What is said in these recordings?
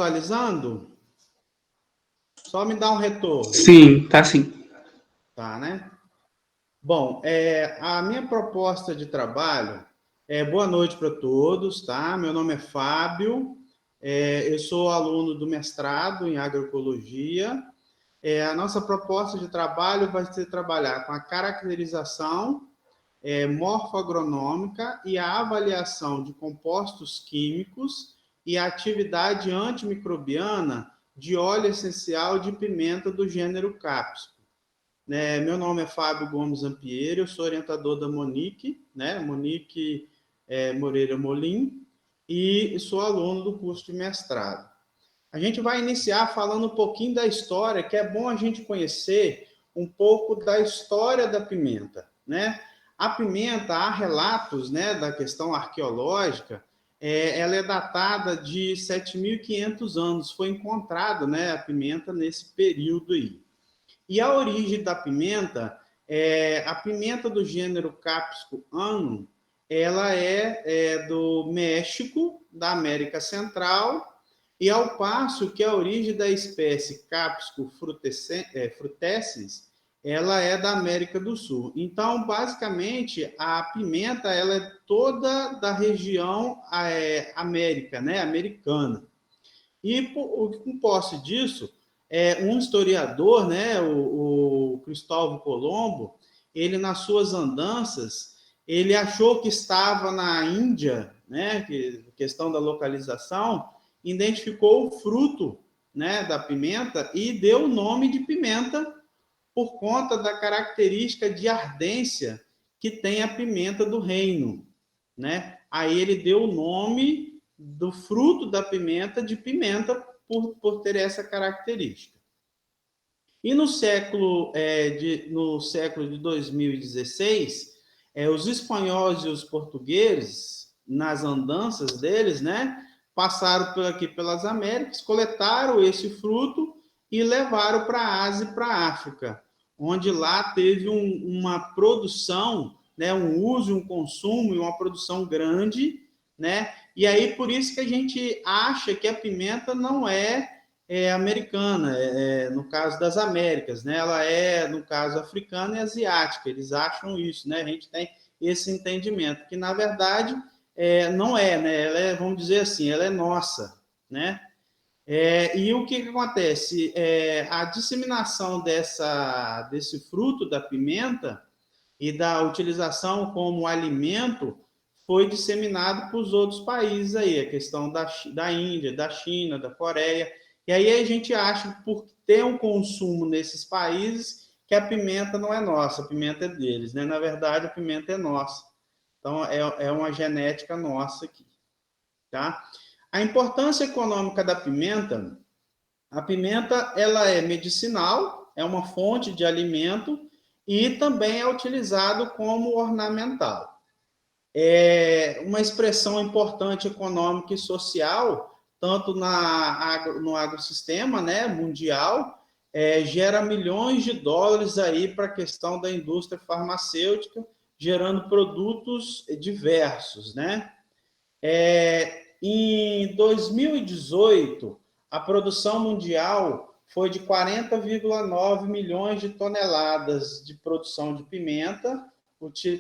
visualizando? Só me dá um retorno. Sim, tá sim. Tá, né? Bom, a minha proposta de trabalho boa noite para todos, tá? Meu nome é Fábio, eu sou aluno do mestrado em agroecologia. A nossa proposta de trabalho vai ser trabalhar com a caracterização morfoagronômica e a avaliação de compostos químicos e a atividade antimicrobiana de óleo essencial de pimenta do gênero Capsicum. Meu nome é Fábio Gomes Ampieri, eu sou orientador da Monique, Monique Moreira Molim, e sou aluno do curso de mestrado. A gente vai iniciar falando um pouquinho da história, que é bom a gente conhecer um pouco da história da pimenta, né? A pimenta, há relatos, da questão arqueológica, ela é datada de 7.500 anos, foi encontrada, a pimenta nesse período aí. E a origem da pimenta, a pimenta do gênero Capsicum annum, ela é do México, da América Central, e ao passo que a origem da espécie Capsicum frutescens, ela é da América do Sul. Então, basicamente, a pimenta ela é toda da região América, americana. E com posse disso, um historiador, o Cristóvão Colombo, ele nas suas andanças, ele achou que estava na Índia, questão da localização, identificou o fruto, da pimenta e deu o nome de pimenta por conta da característica de ardência que tem a pimenta do reino, Aí ele deu o nome do fruto da pimenta de pimenta por ter essa característica. E no século de 2016, os espanhóis e os portugueses, nas andanças deles, passaram por aqui pelas Américas, coletaram esse fruto e levaram para a Ásia e para a África, onde lá teve uma produção, um uso, um consumo e uma produção grande, E aí por isso que a gente acha que a pimenta não é americana, no caso das Américas, Ela é, no caso, africana e asiática. Eles acham isso, A gente tem esse entendimento, que, na verdade, não é, Ela é, vamos dizer assim, ela é nossa, e o que acontece? A disseminação desse fruto da pimenta e da utilização como alimento foi disseminado para os outros países aí, a questão da Índia, da China, da Coreia. E aí a gente acha, por ter um consumo nesses países, que a pimenta não é nossa, a pimenta é deles, Na verdade, a pimenta é nossa. Então, é uma genética nossa aqui, tá? A importância econômica da pimenta, a pimenta, ela é medicinal, é uma fonte de alimento e também é utilizado como ornamental. É uma expressão importante econômica e social, tanto no agrossistema, mundial, gera milhões de dólares aí para a questão da indústria farmacêutica, gerando produtos diversos, Em 2018, a produção mundial foi de 40,9 milhões de toneladas de produção de pimenta,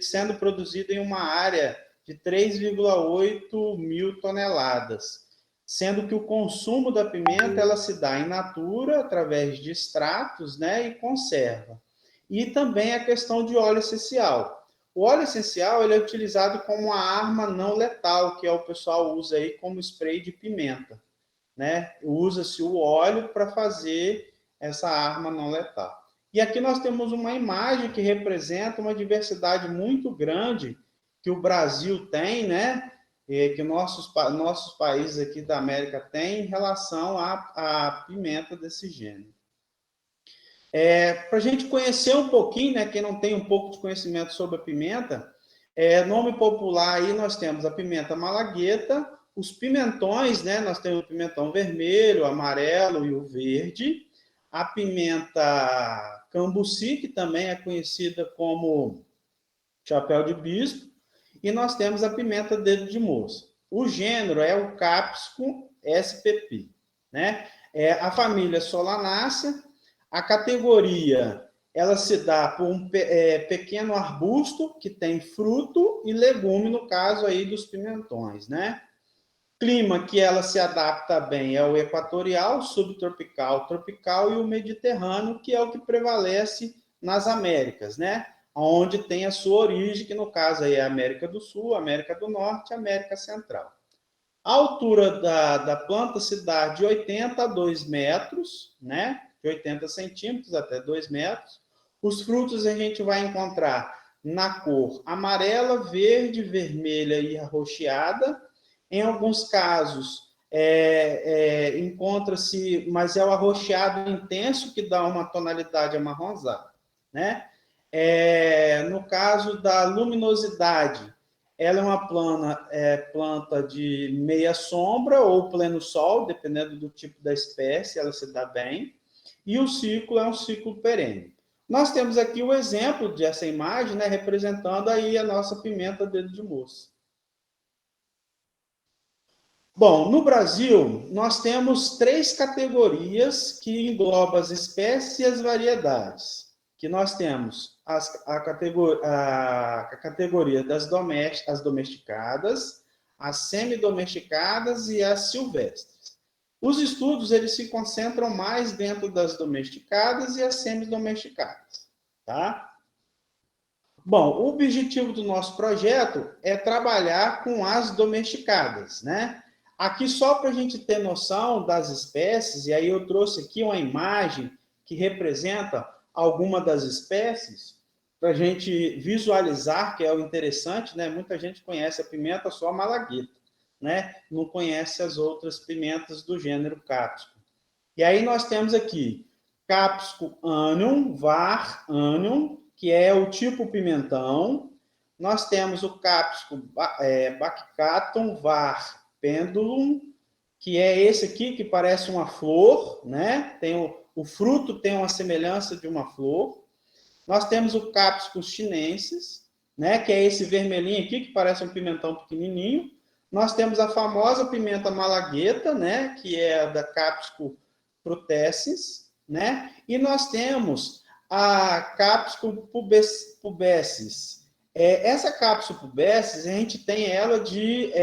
sendo produzida em uma área de 3,8 mil toneladas, sendo que o consumo da pimenta ela se dá in natura, através de extratos, e conserva. E também a questão de óleo essencial. O óleo essencial ele é utilizado como uma arma não letal, que o pessoal usa aí como spray de pimenta, Usa-se o óleo para fazer essa arma não letal. E aqui nós temos uma imagem que representa uma diversidade muito grande que o Brasil tem, que nossos países aqui da América têm em relação à pimenta desse gênero. Para a gente conhecer um pouquinho, quem não tem um pouco de conhecimento sobre a pimenta, nome popular aí nós temos a pimenta malagueta, os pimentões, nós temos o pimentão vermelho, amarelo e o verde, a pimenta cambuci, que também é conhecida como chapéu de bispo, e nós temos a pimenta dedo de moça. O gênero é o Capsicum spp. né? A família Solanácea, a categoria, ela se dá por um pequeno arbusto que tem fruto e legume, no caso aí dos pimentões, né? Clima que ela se adapta bem é o equatorial, subtropical, tropical e o mediterrâneo, que é o que prevalece nas Américas, né? Onde tem a sua origem, que no caso aí é a América do Sul, América do Norte e América Central. A altura da planta se dá de 80 a 2 metros, né? De 80 centímetros até 2 metros. Os frutos a gente vai encontrar na cor amarela, verde, vermelha e arroxeada. Em alguns casos, encontra-se, mas é o arroxeado intenso que dá uma tonalidade amarronzada, né? No caso da luminosidade, ela é uma planta de meia sombra ou pleno sol, dependendo do tipo da espécie, ela se dá bem. E o ciclo é um ciclo perene. Nós temos aqui o exemplo dessa imagem, né, representando aí a nossa pimenta dedo de moça. Bom, no Brasil, nós temos 3 categorias que englobam as espécies e as variedades. Que nós temos a categoria das as domesticadas, as semi-domesticadas e as silvestres. Os estudos eles se concentram mais dentro das domesticadas e as semi-domesticadas, tá? Bom, o objetivo do nosso projeto é trabalhar com as domesticadas, né? Aqui, só para a gente ter noção das espécies, e aí eu trouxe aqui uma imagem que representa alguma das espécies, para a gente visualizar, que é o interessante, né? Muita gente conhece a pimenta só malagueta, né? Não conhece as outras pimentas do gênero cápsico. E aí nós temos aqui Capsicum annuum, var annuum, que é o tipo pimentão. Nós temos o Capsicum baccatum, var pendulum, que é esse aqui que parece uma flor, né? Tem o fruto tem uma semelhança de uma flor. Nós temos o Capsicum chinensis, né? Que é esse vermelhinho aqui que parece um pimentão pequenininho. Nós temos a famosa pimenta malagueta, né? Que é a da Capsicum protescens, né? E nós temos a Capsicum pubescens. Essa Capsicum pubescens, a gente tem ela de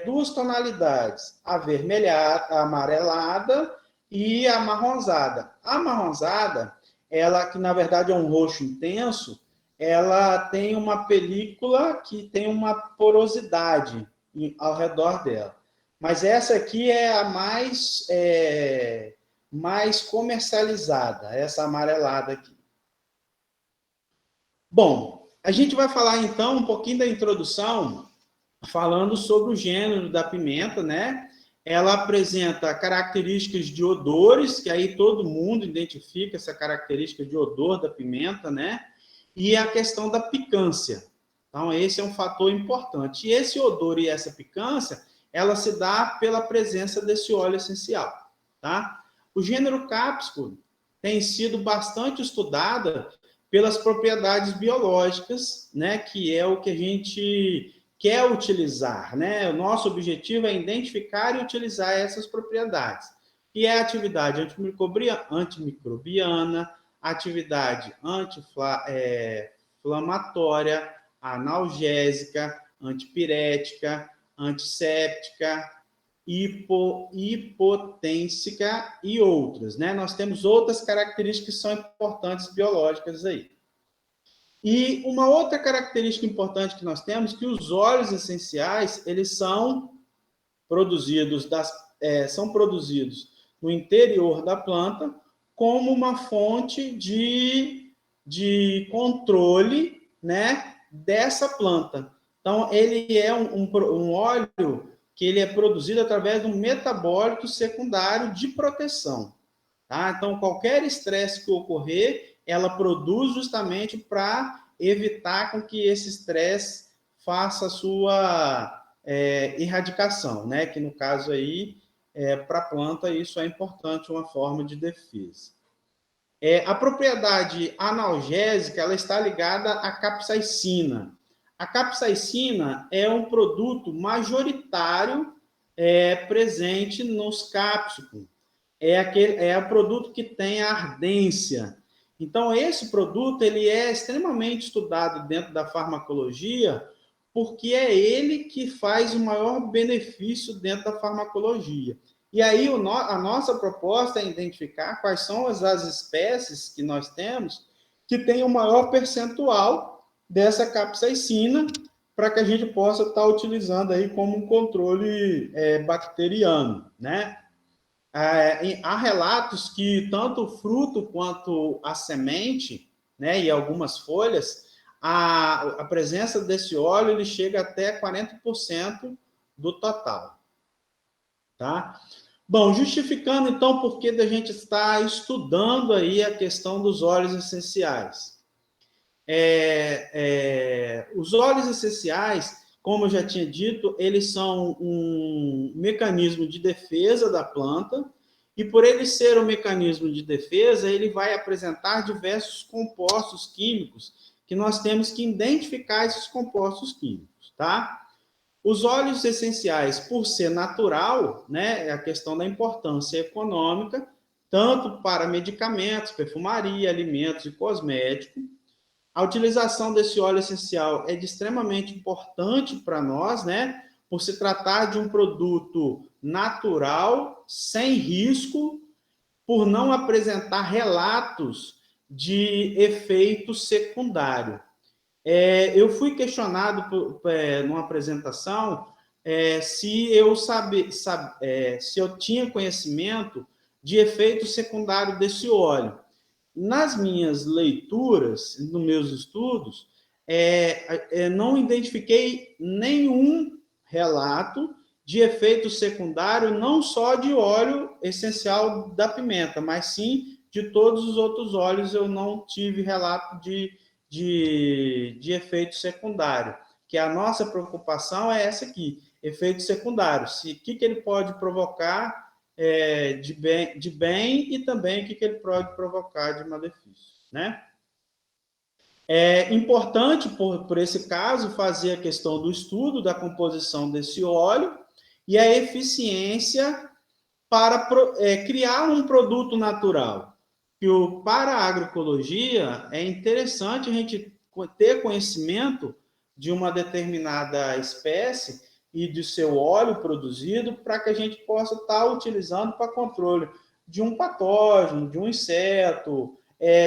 2 tonalidades, avermelhada, a amarelada e a amarronzada. A amarronzada, ela que na verdade é um roxo intenso, ela tem uma película que tem uma porosidade ao redor dela. Mas essa aqui é a mais comercializada, essa amarelada aqui. Bom, a gente vai falar então um pouquinho da introdução, falando sobre o gênero da pimenta, né? Ela apresenta características de odores, que aí todo mundo identifica essa característica de odor da pimenta, né? E a questão da picância. Então, esse é um fator importante. E esse odor e essa picância, ela se dá pela presença desse óleo essencial, tá? O gênero cápsico tem sido bastante estudado pelas propriedades biológicas, né, que é o que a gente quer utilizar, né? O nosso objetivo é identificar e utilizar essas propriedades. E é a atividade antimicrobiana, atividade anti-inflamatória, analgésica, antipirética, antisséptica, hipotensica e outras, né? Nós temos outras características que são importantes biológicas aí. E uma outra característica importante que nós temos é que os óleos essenciais, eles são produzidos no interior da planta como uma fonte de controle, né, dessa planta. Então, ele é um óleo que ele é produzido através de um metabólito secundário de proteção. Tá? Então, qualquer estresse que ocorrer, ela produz justamente para evitar com que esse estresse faça a sua erradicação, né? Que no caso aí, para a planta, isso é importante, uma forma de defesa. A propriedade analgésica, ela está ligada à capsaicina. A capsaicina é um produto majoritário presente nos cápsicos. é o produto que tem a ardência. Então, esse produto ele é extremamente estudado dentro da farmacologia, porque é ele que faz o maior benefício dentro da farmacologia. E aí, a nossa proposta é identificar quais são as espécies que nós temos que tem o maior percentual dessa capsaicina, para que a gente possa estar utilizando aí como um controle bacteriano, né? Há relatos que tanto o fruto quanto a semente, né, e algumas folhas, a presença desse óleo ele chega até 40% do total. Tá? Bom, justificando então por que a gente está estudando aí a questão dos óleos essenciais. Os óleos essenciais, como eu já tinha dito, eles são um mecanismo de defesa da planta, e por ele ser um mecanismo de defesa, ele vai apresentar diversos compostos químicos, que nós temos que identificar esses compostos químicos, tá? Os óleos essenciais, por ser natural, né, é a questão da importância econômica, tanto para medicamentos, perfumaria, alimentos e cosméticos. A utilização desse óleo essencial é de extremamente importante para nós, né? Por se tratar de um produto natural, sem risco, por não apresentar relatos de efeito secundário. Eu fui questionado numa apresentação se eu tinha conhecimento de efeito secundário desse óleo. Nas minhas leituras, nos meus estudos, não identifiquei nenhum relato de efeito secundário, não só de óleo essencial da pimenta, mas sim de todos os outros óleos. Eu não tive relato de efeito secundário, que a nossa preocupação é essa aqui, efeito secundário. O que ele pode provocar de bem e também o que ele pode provocar de malefício, né? É importante, por esse caso, fazer a questão do estudo da composição desse óleo e a eficiência para criar um produto natural. Para a agroecologia, é interessante a gente ter conhecimento de uma determinada espécie e de seu óleo produzido para que a gente possa estar utilizando para controle de um patógeno, de um inseto,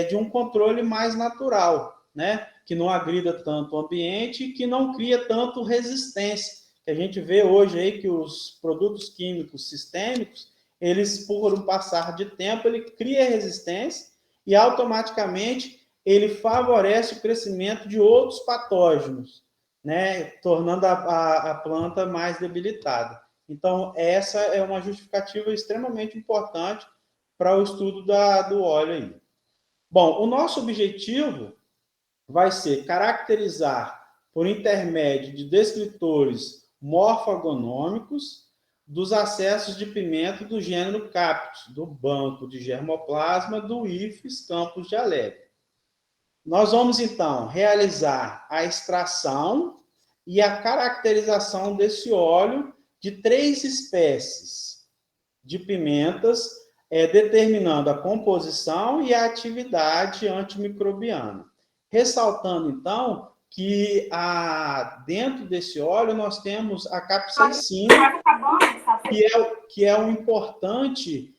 de um controle mais natural, né? Que não agrida tanto o ambiente e que não cria tanto resistência. A gente vê hoje aí que os produtos químicos sistêmicos, eles, por um passar de tempo, ele cria resistência e automaticamente ele favorece o crescimento de outros patógenos, né, tornando a planta mais debilitada. Então, essa é uma justificativa extremamente importante para o estudo do óleo aí. Bom, o nosso objetivo vai ser caracterizar, por intermédio de descritores morfoagonômicos, dos acessos de pimenta do gênero Cactus, do banco de germoplasma do IFES Campos de Alegre. Nós vamos, então, realizar a extração e a caracterização desse óleo de 3 espécies de pimentas, determinando a composição e a atividade antimicrobiana. Ressaltando, então, que dentro desse óleo nós temos a capsaicina, que é um importante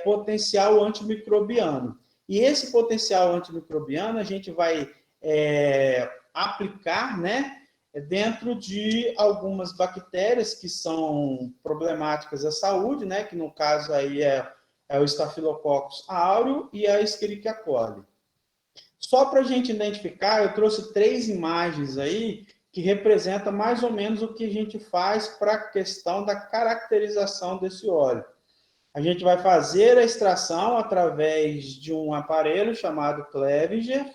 potencial antimicrobiano. E esse potencial antimicrobiano a gente vai aplicar, né, dentro de algumas bactérias que são problemáticas à saúde, né, que no caso aí é o Staphylococcus aureus e a Escherichia coli. Só para a gente identificar, eu trouxe 3 imagens aí que representam mais ou menos o que a gente faz para a questão da caracterização desse óleo. A gente vai fazer a extração através de um aparelho chamado Clevenger.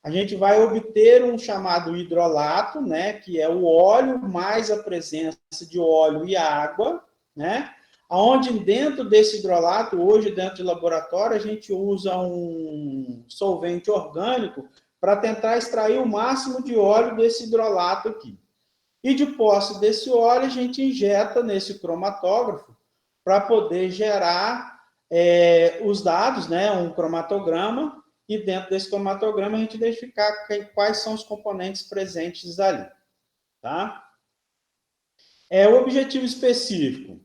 A gente vai obter um chamado hidrolato, né, que é o óleo mais a presença de óleo e água, né? Onde dentro desse hidrolato, hoje dentro de laboratório, a gente usa um solvente orgânico para tentar extrair o máximo de óleo desse hidrolato aqui. E de posse desse óleo, a gente injeta nesse cromatógrafo para poder gerar os dados, né, um cromatograma, e dentro desse cromatograma a gente identificar quais são os componentes presentes ali. Tá? O objetivo específico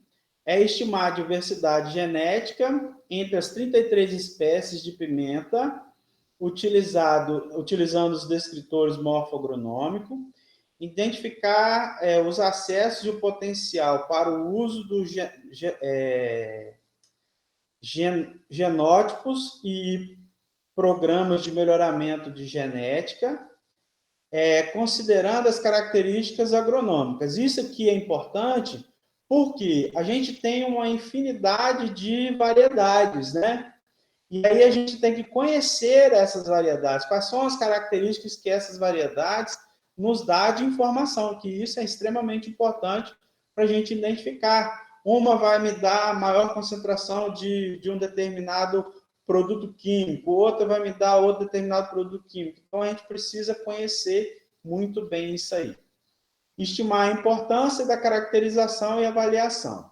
é estimar a diversidade genética entre as 33 espécies de pimenta, utilizando os descritores morfogronômicos, identificar os acessos e o potencial para o uso dos genótipos e programas de melhoramento de genética, considerando as características agronômicas. Isso aqui é importante porque a gente tem uma infinidade de variedades, né? E aí a gente tem que conhecer essas variedades, quais são as características que essas variedades nos dão de informação, que isso é extremamente importante para a gente identificar. Uma vai me dar maior concentração de um determinado produto químico, outra vai me dar outro determinado produto químico. Então, a gente precisa conhecer muito bem isso aí. Estimar a importância da caracterização e avaliação.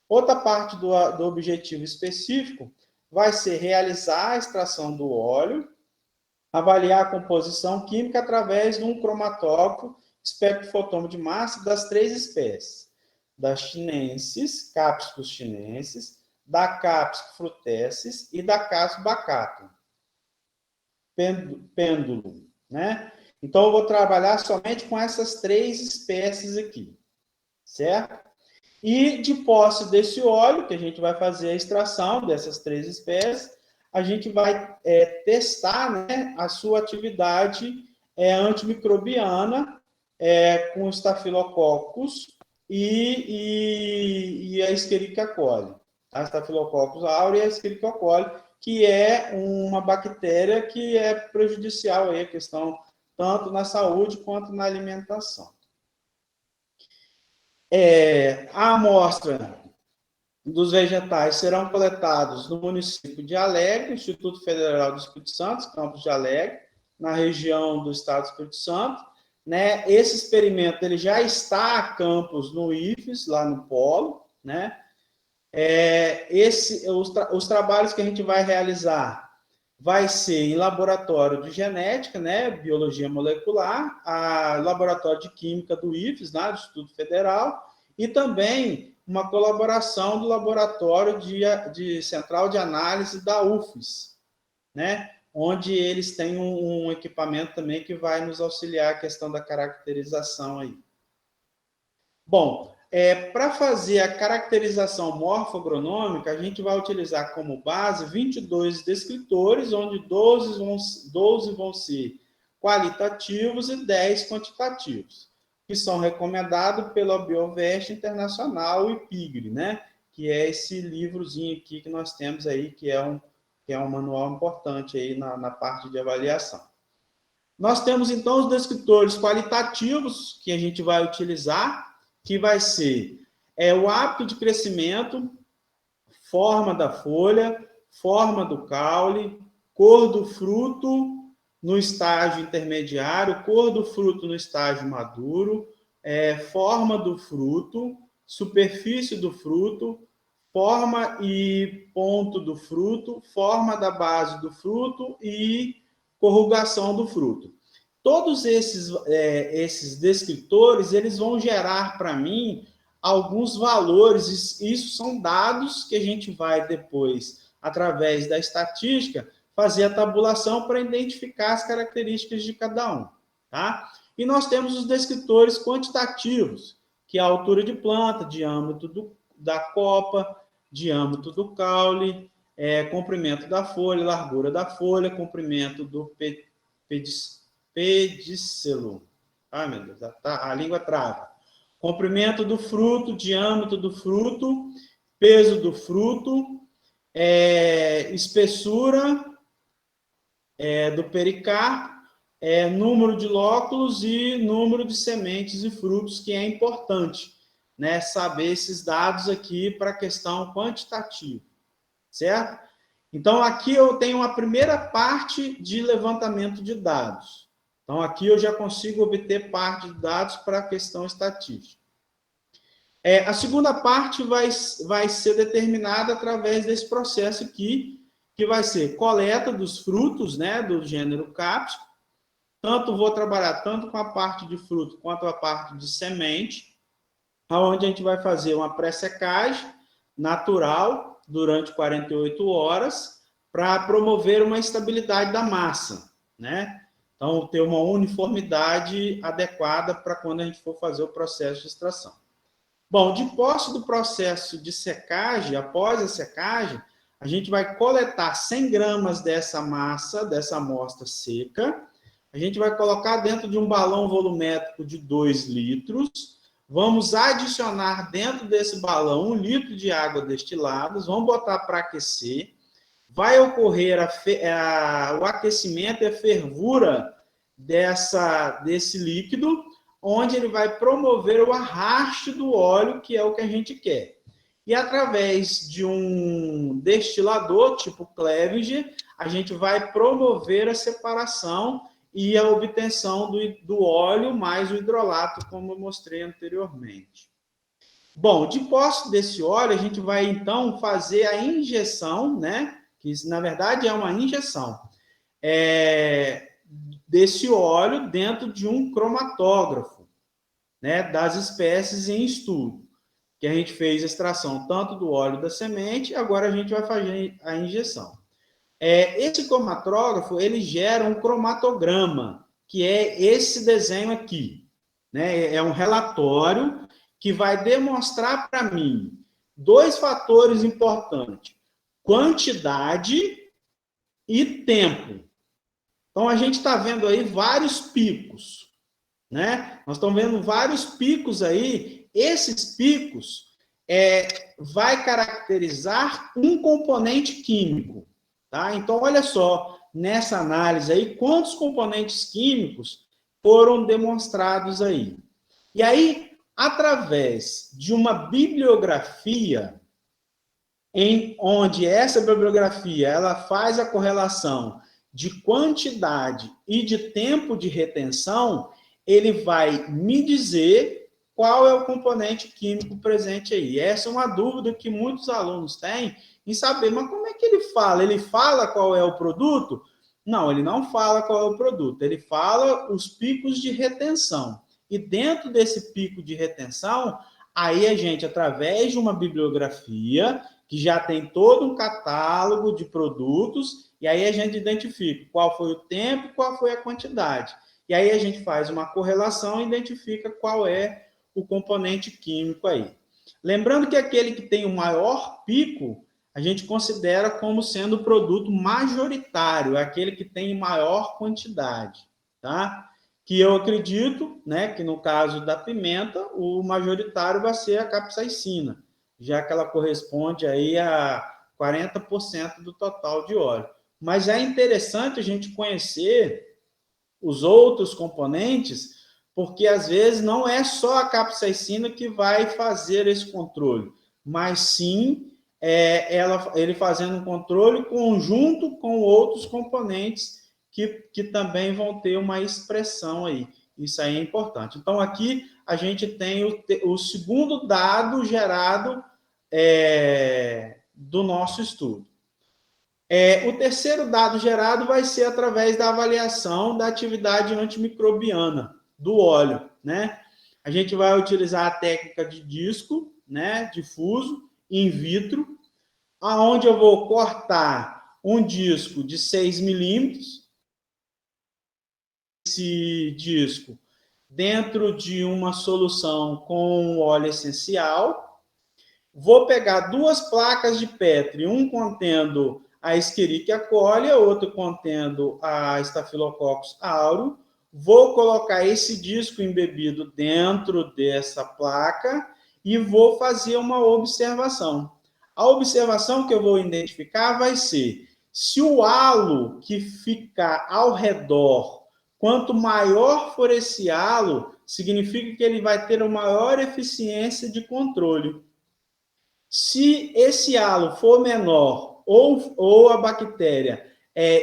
Outra parte do objetivo específico vai ser realizar a extração do óleo, avaliar a composição química através de um cromatógrafo espectrofotômetro de massa das 3 espécies, das chinensis, Capsicum chinensis, da Capsicum frutescens e da Capsicum bacatum, pêndulo, né? Então, eu vou trabalhar somente com essas 3 espécies aqui, certo? E, de posse desse óleo, que a gente vai fazer a extração dessas 3 espécies, a gente vai testar, né, a sua atividade antimicrobiana com Staphylococcus e a Escherichia coli. A Staphylococcus aureus e a Escherichia coli, que é uma bactéria que é prejudicial aí, a questão tanto na saúde quanto na alimentação. A amostra dos vegetais serão coletados no município de Alegre, Instituto Federal do Espírito Santo, campus de Alegre, na região do estado do Espírito Santo. Né? Esse experimento ele já está a campus no IFES, lá no Polo. Né? Os trabalhos que a gente vai realizar vai ser em laboratório de genética, né, biologia molecular, laboratório de química do IFES, né, do Instituto Federal, e também uma colaboração do laboratório de central de análise da UFES, né, onde eles têm um equipamento também que vai nos auxiliar a questão da caracterização aí. Bom, para fazer a caracterização morfogronômica, a gente vai utilizar como base 22 descritores, onde 12 vão ser qualitativos e 10 quantitativos, que são recomendados pela Biovest Internacional e PIGRE, né? Que é esse livrozinho aqui que nós temos aí, que é um manual importante aí na parte de avaliação. Nós temos, então, os descritores qualitativos que a gente vai utilizar, que vai ser o hábito de crescimento, forma da folha, forma do caule, cor do fruto no estágio intermediário, cor do fruto no estágio maduro, forma do fruto, superfície do fruto, forma e ponto do fruto, forma da base do fruto e corrugação do fruto. Todos esses descritores, eles vão gerar para mim alguns valores, isso são dados que a gente vai depois, através da estatística, fazer a tabulação para identificar as características de cada um. Tá? E nós temos os descritores quantitativos, que é a altura de planta, diâmetro da copa, diâmetro do caule, comprimento da folha, largura da folha, comprimento do pedicelo. Ai, meu Deus, a língua trava. Comprimento do fruto, diâmetro do fruto, peso do fruto, espessura do pericarpo, número de lóculos e número de sementes e frutos, que é importante, né, saber esses dados aqui para a questão quantitativa, certo? Então, aqui eu tenho uma primeira parte de levantamento de dados. Então, aqui eu já consigo obter parte de dados para a questão estatística. A segunda parte vai ser determinada através desse processo aqui, que vai ser coleta dos frutos, né, do gênero cápsico. Vou trabalhar tanto com a parte de fruto quanto a parte de semente, onde a gente vai fazer uma pré-secagem natural durante 48 horas para promover uma estabilidade da massa, né? Então, ter uma uniformidade adequada para quando a gente for fazer o processo de extração. Bom, de posse do processo de secagem, após a secagem, a gente vai coletar 100 gramas dessa massa, dessa amostra seca, a gente vai colocar dentro de um balão volumétrico de 2 litros, vamos adicionar dentro desse balão 1 litro de água destilada, vamos botar para aquecer, vai ocorrer o aquecimento e a fervura desse líquido, onde ele vai promover o arraste do óleo, que é o que a gente quer. E através de um destilador, tipo Clevenger, a gente vai promover a separação e a obtenção do óleo mais o hidrolato, como eu mostrei anteriormente. Bom, de posse desse óleo, a gente vai, então, fazer a injeção, né? Que na verdade é uma injeção desse óleo dentro de um cromatógrafo, né? Das espécies em estudo, que a gente fez a extração tanto do óleo da semente, agora a gente vai fazer a injeção. Esse cromatógrafo, ele gera um cromatograma, que é esse desenho aqui, né? É um relatório que vai demonstrar para mim 2 fatores importantes: quantidade e tempo. Então, a gente está vendo aí vários picos, né? Nós estamos vendo vários picos aí. Esses picos vai caracterizar um componente químico, tá? Então, olha só, nessa análise aí, quantos componentes químicos foram demonstrados aí. E aí, através de uma bibliografia, onde essa bibliografia ela faz a correlação de quantidade e de tempo de retenção, ele vai me dizer qual é o componente químico presente aí. Essa é uma dúvida que muitos alunos têm em saber, mas como é que ele fala? Ele fala qual é o produto? Não, ele não fala qual é o produto, ele fala os picos de retenção. E dentro desse pico de retenção, aí a gente, através de uma bibliografia, que já tem todo um catálogo de produtos, e aí a gente identifica qual foi o tempo, qual foi a quantidade. E aí a gente faz uma correlação e identifica qual é o componente químico aí. Lembrando que aquele que tem o maior pico, a gente considera como sendo o produto majoritário, aquele que tem maior quantidade, tá? Que eu acredito, né, que no caso da pimenta, o majoritário vai ser a capsaicina, já que ela corresponde aí a 40% do total de óleo. Mas é interessante a gente conhecer os outros componentes, porque às vezes não é só a capsaicina que vai fazer esse controle, mas sim ele fazendo um controle conjunto com outros componentes que também vão ter uma expressão aí. Isso aí é importante. Então, aqui a gente tem o segundo dado gerado do nosso estudo. O terceiro dado gerado vai ser através da avaliação da atividade antimicrobiana do óleo, né? A gente vai utilizar a técnica de disco, né, difuso, in vitro, aonde eu vou cortar um disco de 6 milímetros, esse disco dentro de uma solução com óleo essencial, vou pegar 2 placas de Petri, um contendo a Escherichia coli, outro contendo a Staphylococcus aureus, vou colocar esse disco embebido dentro dessa placa e vou fazer uma observação. A observação que eu vou identificar vai ser se o halo que ficar ao redor, quanto maior for esse halo, significa que ele vai ter uma maior eficiência de controle. Se esse halo for menor ou a bactéria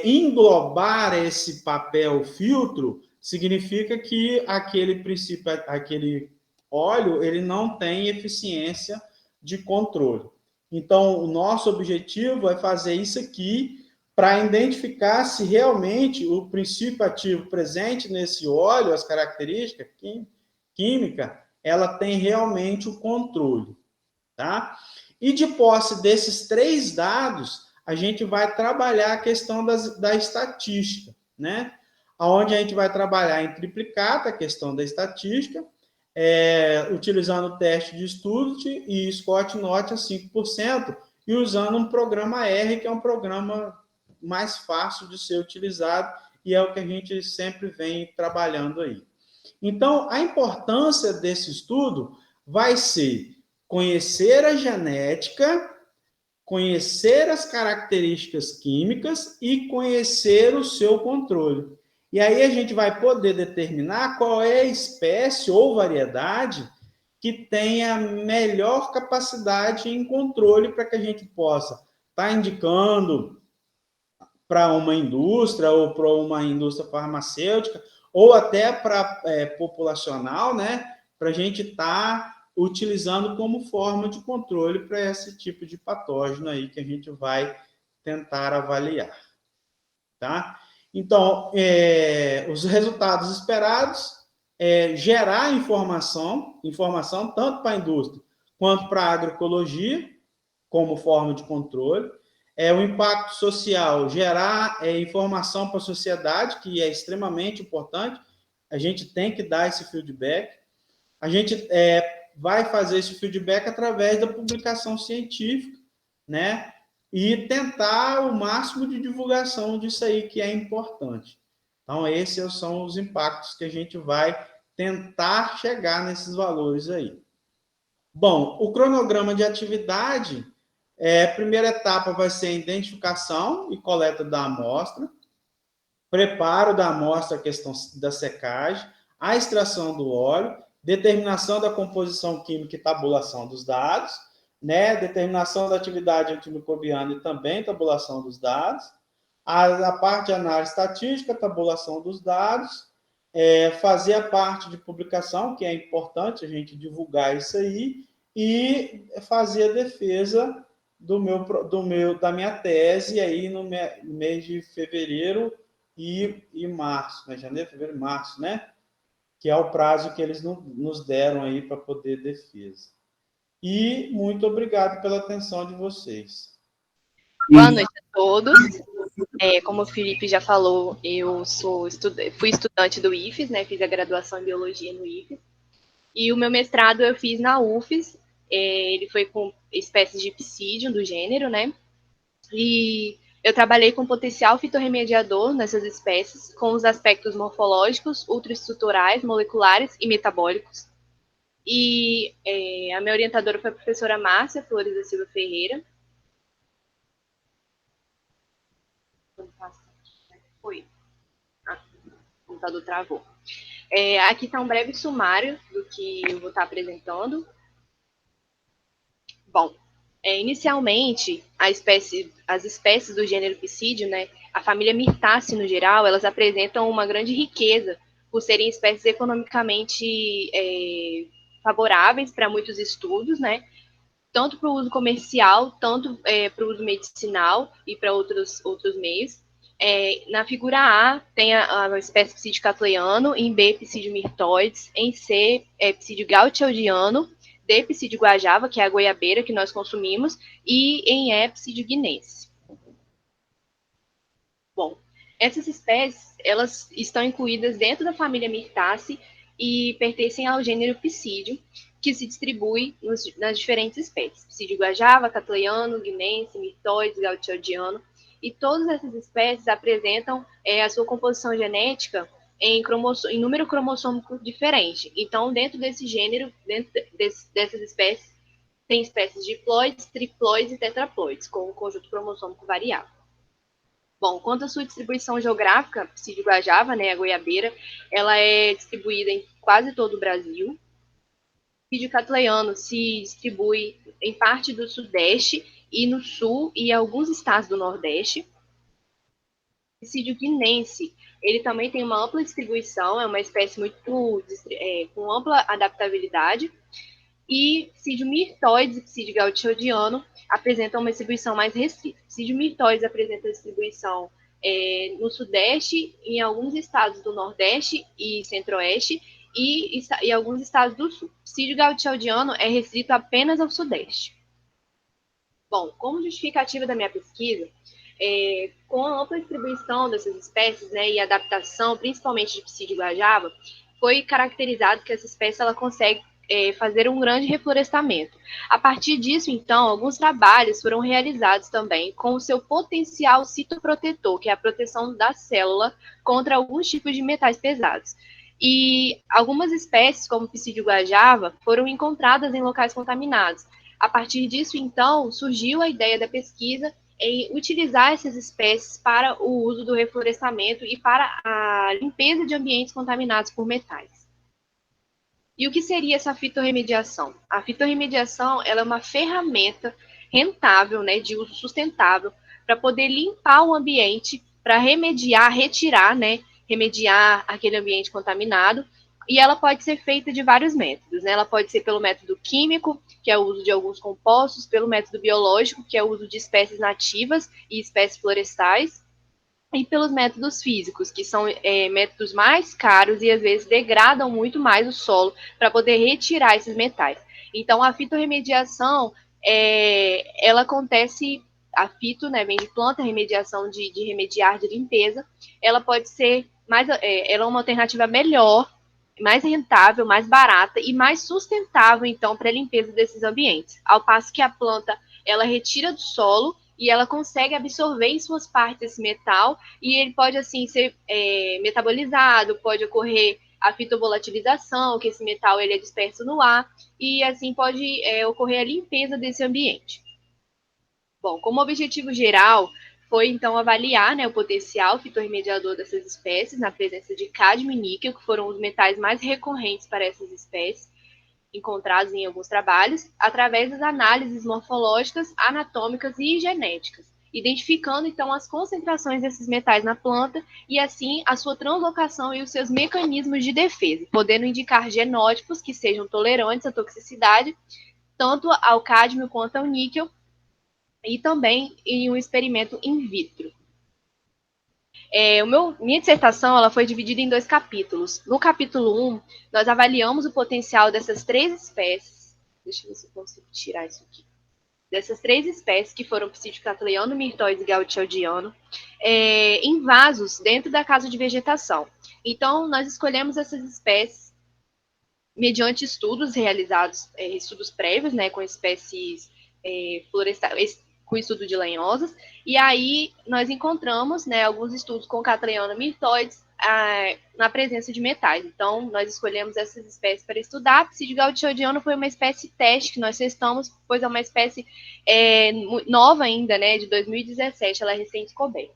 englobar esse papel filtro, significa que aquele princípio, aquele óleo ele não tem eficiência de controle. Então, o nosso objetivo é fazer isso aqui para identificar se realmente o princípio ativo presente nesse óleo, as características químicas, ela tem realmente o controle, tá? E de posse desses 3 dados, a gente vai trabalhar a questão da estatística, né? Onde a gente vai trabalhar em triplicata, a questão da estatística, utilizando o teste de Stuart e Scott Note a 5%, e usando um programa R, que é um programa mais fácil de ser utilizado, e é o que a gente sempre vem trabalhando aí. Então, a importância desse estudo vai ser conhecer a genética, conhecer as características químicas e conhecer o seu controle. E aí a gente vai poder determinar qual é a espécie ou variedade que tenha melhor capacidade em controle para que a gente possa estar indicando para uma indústria ou para uma indústria farmacêutica ou até para populacional, né? Para a gente estar utilizando como forma de controle para esse tipo de patógeno aí que a gente vai tentar avaliar, tá? Então, os resultados esperados é gerar informação tanto para a indústria quanto para a agroecologia, como forma de controle. O impacto social, gerar informação para a sociedade, que é extremamente importante. A gente tem que dar esse feedback. A gente vai fazer esse feedback através da publicação científica, né? E tentar o máximo de divulgação disso aí, que é importante. Então, esses são os impactos que a gente vai tentar chegar nesses valores aí. Bom, o cronograma de atividade, a primeira etapa vai ser a identificação e coleta da amostra, preparo da amostra, a questão da secagem, a extração do óleo, determinação da composição química e tabulação dos dados, né? Determinação da atividade antimicrobiana e também tabulação dos dados, a parte de análise estatística, tabulação dos dados, fazer a parte de publicação, que é importante a gente divulgar isso aí, e fazer a defesa da minha tese aí no mês de fevereiro e março, né? Janeiro, fevereiro e março, né? Que é o prazo que eles nos deram aí para poder defesa. E muito obrigado pela atenção de vocês. Boa noite a todos. Como o Felipe já falou, eu fui estudante do IFES, né? Fiz a graduação em Biologia no IFES. E o meu mestrado eu fiz na UFES. Ele foi com espécies de psídio do gênero, né? E eu trabalhei com potencial fitorremediador nessas espécies, com os aspectos morfológicos, ultraestruturais, moleculares e metabólicos. E a minha orientadora foi a professora Márcia Flores da Silva Ferreira. Foi. O computador travou. Aqui está um breve sumário do que eu vou estar apresentando. Bom, inicialmente, as espécies do gênero Psídio, né, a família Myrtaceae no geral, elas apresentam uma grande riqueza por serem espécies economicamente favoráveis para muitos estudos, né, tanto para o uso comercial, tanto para o uso medicinal e para outros meios. Na figura A tem a espécie Psídio catleano, em B, Psídio myrtoides, em C, Psídio gautiaudiano, D, Psídio guajava, que é a goiabeira que nós consumimos, e em E, Psídio guinense. Bom, essas espécies, elas estão incluídas dentro da família Myrtaceae e pertencem ao gênero Psídio, que se distribui nas diferentes espécies. Psídio guajava, catleano, guinense, myrtoides, gautiaudiano. E todas essas espécies apresentam a sua composição genética em número cromossômico diferente. Então, dentro desse gênero, dentro dessas espécies, tem espécies diploides, triploides e tetraploides, com um conjunto cromossômico variável. Bom, quanto à sua distribuição geográfica, Psídio guajava, né, a goiabeira, ela é distribuída em quase todo o Brasil. Psídio catleano se distribui em parte do Sudeste e no Sul e alguns estados do Nordeste. psídio guinense, ele também tem uma ampla distribuição, é uma espécie com ampla adaptabilidade. E psídio mirtoides e psídio gauchodiano apresentam uma distribuição mais restrita. Psídio mirtoides apresenta distribuição no sudeste, em alguns estados do nordeste e centro-oeste, e alguns estados do sul. Psídio gauchodiano é restrito apenas ao sudeste. Bom, como justificativa da minha pesquisa, com a ampla distribuição dessas espécies, né, e adaptação, principalmente de psídio guajava, foi caracterizado que essa espécie ela consegue fazer um grande reflorestamento. A partir disso, então, alguns trabalhos foram realizados também com o seu potencial citoprotetor, que é a proteção da célula contra alguns tipos de metais pesados. E algumas espécies, como o psídio guajava, foram encontradas em locais contaminados. A partir disso, então, surgiu a ideia da pesquisa em utilizar essas espécies para o uso do reflorestamento e para a limpeza de ambientes contaminados por metais. E o que seria essa fitorremediação? A fitorremediação ela é uma ferramenta rentável, né, de uso sustentável, para poder limpar o ambiente, para retirar, né, remediar aquele ambiente contaminado. E ela pode ser feita de vários métodos, né? Ela pode ser pelo método químico, que é o uso de alguns compostos, pelo método biológico, que é o uso de espécies nativas e espécies florestais, e pelos métodos físicos, que são métodos mais caros e às vezes degradam muito mais o solo para poder retirar esses metais. Então, a fitorremediação, ela acontece, a fito, né, vem de planta, remediação de remediar, de limpeza, ela pode ser ela é uma alternativa melhor, mais rentável, mais barata e mais sustentável, então, para a limpeza desses ambientes. Ao passo que a planta, ela retira do solo e ela consegue absorver em suas partes esse metal, e ele pode, assim, ser metabolizado, pode ocorrer a fitovolatilização, que esse metal ele é disperso no ar, e assim pode ocorrer a limpeza desse ambiente. Bom, como objetivo geral, foi então avaliar, né, o potencial fitorremediador dessas espécies na presença de cádmio e níquel, que foram os metais mais recorrentes para essas espécies, encontrados em alguns trabalhos, através das análises morfológicas, anatômicas e genéticas, identificando então as concentrações desses metais na planta e assim a sua translocação e os seus mecanismos de defesa, podendo indicar genótipos que sejam tolerantes à toxicidade, tanto ao cádmio quanto ao níquel, e também em um experimento in vitro. Minha dissertação ela foi dividida em 2 capítulos. No capítulo 1, nós avaliamos o potencial dessas 3 espécies. Deixa eu ver se eu consigo tirar isso aqui. Dessas 3 espécies, que foram psídio catleano, mirtoides e gauchodiano, em vasos dentro da casa de vegetação. Então, nós escolhemos essas espécies mediante estudos realizados, estudos prévios, né, com espécies florestais, com estudo de lenhosas, e aí nós encontramos, né, alguns estudos com catleano mirtoides na presença de metais. Então, nós escolhemos essas espécies para estudar. Psídio gauchodiano foi uma espécie teste que nós testamos, pois é uma espécie nova ainda, né, de 2017, ela é recém-descoberta.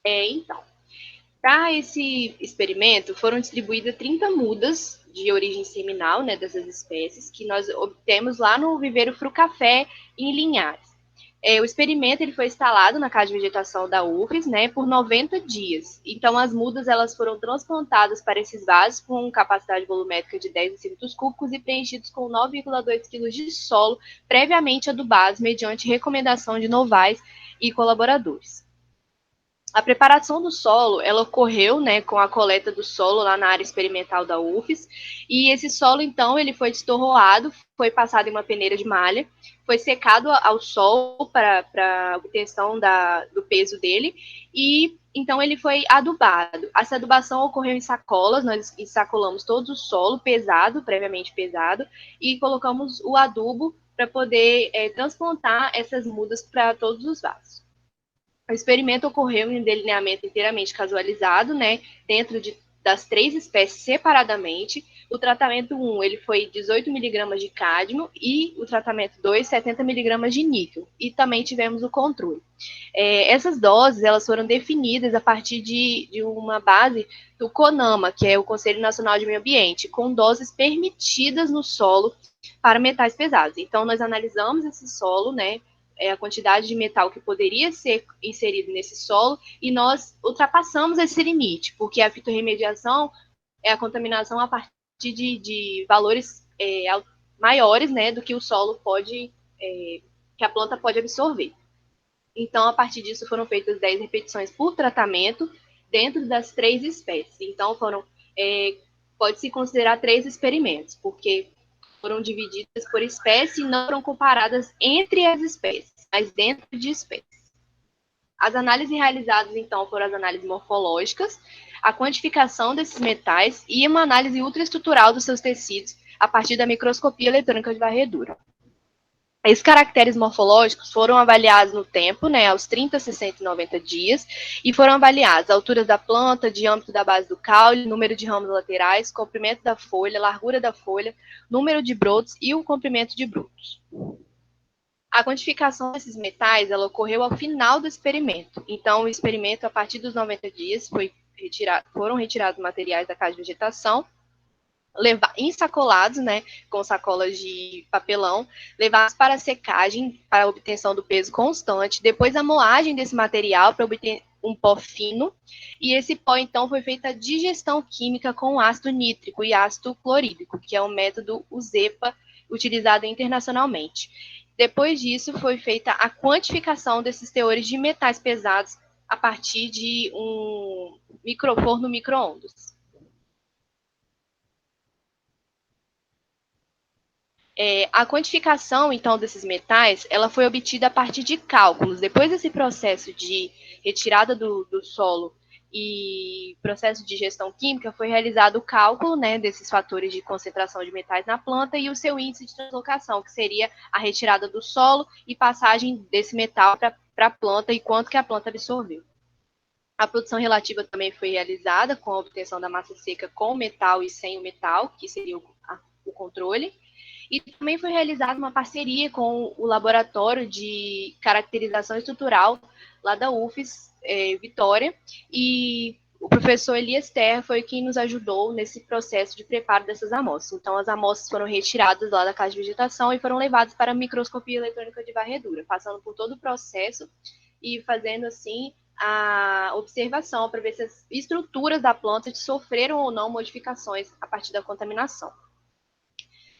Então, para esse experimento, foram distribuídas 30 mudas de origem seminal, né, dessas espécies, que nós obtemos lá no viveiro Frucafé, em Linhares. O experimento ele foi instalado na casa de vegetação da UFES, né, por 90 dias. Então, as mudas elas foram transplantadas para esses vasos com capacidade volumétrica de 10 decímetros cúbicos e preenchidos com 9,2 kg de solo previamente adubados mediante recomendação de Novaes e colaboradores. A preparação do solo, ela ocorreu, né, com a coleta do solo lá na área experimental da UFES, e esse solo, então, ele foi destorroado, foi passado em uma peneira de malha, foi secado ao sol para obtenção do peso dele, e então ele foi adubado. Essa adubação ocorreu em sacolas, nós ensacolamos todo o solo pesado, previamente pesado, e colocamos o adubo para poder transplantar essas mudas para todos os vasos. O experimento ocorreu em um delineamento inteiramente casualizado, né, dentro das 3 espécies separadamente, O tratamento 1 ele foi 18 miligramas de cádmio e o tratamento 2, 70 miligramas de níquel. E também tivemos o controle. Essas doses elas foram definidas a partir de uma base do CONAMA, que é o Conselho Nacional de Meio Ambiente, com doses permitidas no solo para metais pesados. Então, nós analisamos esse solo, né, a quantidade de metal que poderia ser inserido nesse solo, e nós ultrapassamos esse limite, porque a fitorremediação é a contaminação a partir de valores maiores, né, do que o solo pode, que a planta pode absorver. Então, a partir disso, foram feitas 10 repetições por tratamento dentro das 3 espécies. Então, pode-se considerar 3 experimentos, porque foram divididas por espécie e não foram comparadas entre as espécies, mas dentro de espécies. As análises realizadas, então, foram as análises morfológicas, a quantificação desses metais e uma análise ultraestrutural dos seus tecidos a partir da microscopia eletrônica de varredura. Esses caracteres morfológicos foram avaliados no tempo, né, aos 30, 60 e 90 dias, e foram avaliados a altura da planta, diâmetro da base do caule, número de ramos laterais, comprimento da folha, largura da folha, número de brotos e o comprimento de brotos. A quantificação desses metais ela ocorreu ao final do experimento. Então, o experimento, a partir dos 90 dias, foram retirados materiais da caixa de vegetação, ensacolados, né, com sacolas de papelão, levados para secagem, para a obtenção do peso constante, depois a moagem desse material para obter um pó fino, e esse pó, então, foi feita a digestão química com ácido nítrico e ácido clorídrico, que é um método USEPA, utilizado internacionalmente. Depois disso, foi feita a quantificação desses teores de metais pesados a partir de um forno micro-ondas. A quantificação, então, desses metais, ela foi obtida a partir de cálculos. Depois desse processo de retirada do solo e processo de digestão química, foi realizado o cálculo, né, desses fatores de concentração de metais na planta e o seu índice de translocação, que seria a retirada do solo e passagem desse metal para a planta e quanto que a planta absorveu. A produção relativa também foi realizada com a obtenção da massa seca com o metal e sem o metal, que seria o controle. E também foi realizada uma parceria com o Laboratório de Caracterização Estrutural, lá da UFES, Vitória, e o professor Elias Terra foi quem nos ajudou nesse processo de preparo dessas amostras. Então, as amostras foram retiradas lá da caixa de vegetação e foram levadas para a microscopia eletrônica de varredura, passando por todo o processo e fazendo, assim, a observação para ver se as estruturas da planta sofreram ou não modificações a partir da contaminação.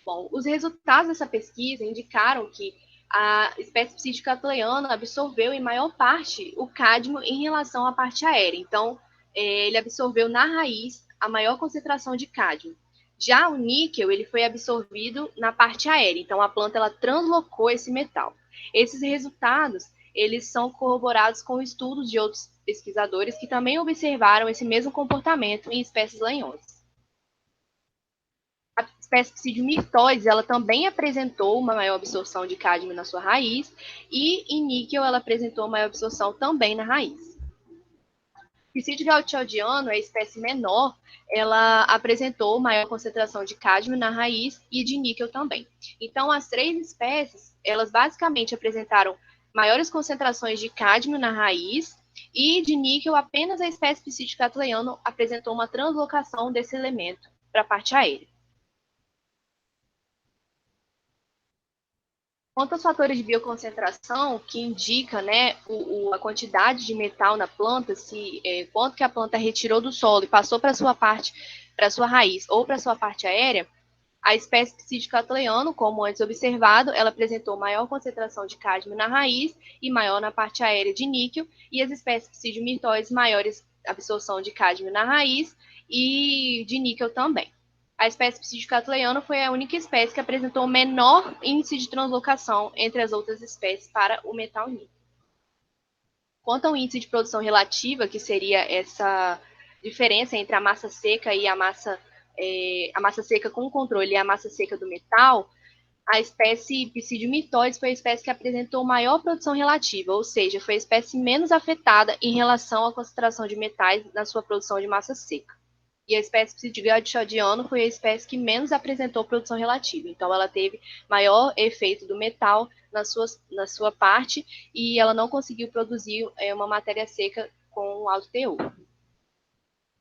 Bom, os resultados dessa pesquisa indicaram que a espécie psidicatleyana absorveu em maior parte o cádmio em relação à parte aérea. Então, ele absorveu na raiz a maior concentração de cádmio. Já o níquel, ele foi absorvido na parte aérea. Então, a planta ela translocou esse metal. Esses resultados, eles são corroborados com estudos de outros pesquisadores que também observaram esse mesmo comportamento em espécies lenhosas. A espécie Psidiomyrtoides, ela também apresentou uma maior absorção de cádmio na sua raiz, e em níquel ela apresentou maior absorção também na raiz. Psídio gauchaudiano, a espécie menor, ela apresentou maior concentração de cádmio na raiz e de níquel também. Então, as 3 espécies, elas basicamente apresentaram maiores concentrações de cádmio na raiz, e de níquel apenas a espécie Psídio cattleyiano apresentou uma translocação desse elemento para a parte aérea. Quanto aos fatores de bioconcentração, que indica, né, a quantidade de metal na planta, quanto que a planta retirou do solo e passou para a sua raiz ou para a sua parte aérea, a espécie Psídio cattleyiano, como antes observado, ela apresentou maior concentração de cádmio na raiz e maior na parte aérea de níquel, e as espécies Psidiomyrtoides maiores absorção de cádmio na raiz e de níquel também. A espécie Psídio cattleyiano foi a única espécie que apresentou menor índice de translocação entre as outras espécies para o metal níquel. Quanto ao índice de produção relativa, que seria essa diferença entre a massa seca e a massa seca com controle e a massa seca do metal, a espécie Psidiomyrtoides foi a espécie que apresentou maior produção relativa, ou seja, foi a espécie menos afetada em relação à concentração de metais na sua produção de massa seca. E a espécie psidigaltiodiano foi a espécie que menos apresentou produção relativa. Então, ela teve maior efeito do metal na sua parte e ela não conseguiu produzir uma matéria seca com alto teor.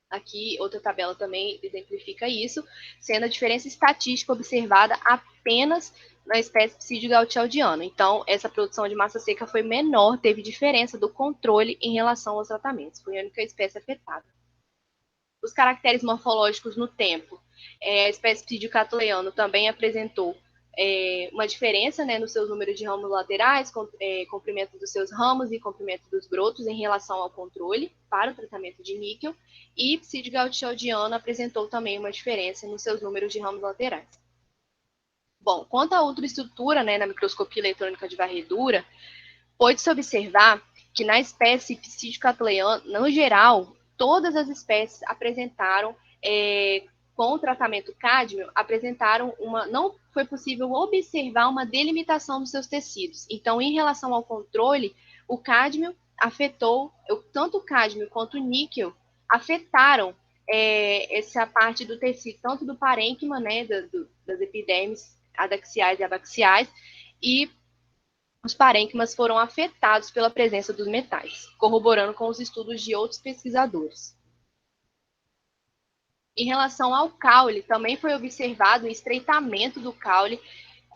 Aqui, outra tabela também exemplifica isso, sendo a diferença estatística observada apenas na espécie psidigaltiodiano. Então, essa produção de massa seca foi menor, teve diferença do controle em relação aos tratamentos. Foi a única espécie afetada. Os caracteres morfológicos no tempo. A espécie psidiocatuleano também apresentou uma diferença, né, nos seus números de ramos laterais, comprimento dos seus ramos e comprimento dos brotos em relação ao controle para o tratamento de níquel, e psidigaltiodiano apresentou também uma diferença nos seus números de ramos laterais. Bom, quanto à ultraestrutura, né, na microscopia eletrônica de varredura, pode-se observar que na espécie psidiocatuleana, no geral, todas as espécies apresentaram, com o tratamento cádmio, não foi possível observar uma delimitação dos seus tecidos. Então, em relação ao controle, o cádmio afetou, tanto o cádmio quanto o níquel afetaram essa parte do tecido, tanto do parênquima, né, das epidermes adaxiais e abaxiais, e os parênquimas foram afetados pela presença dos metais, corroborando com os estudos de outros pesquisadores. Em relação ao caule, também foi observado o estreitamento do caule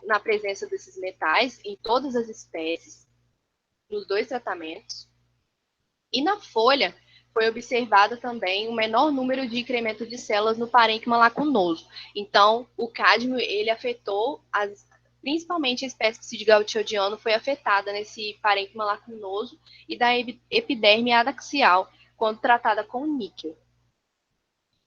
na presença desses metais em todas as espécies, nos 2 tratamentos. E na folha, foi observado também um menor número de incremento de células no parênquima lacunoso. Então, o cádmio, ele afetou principalmente a espécie psidigaltiodiano foi afetada nesse parênquima lacunoso e da epiderme adaxial, quando tratada com níquel.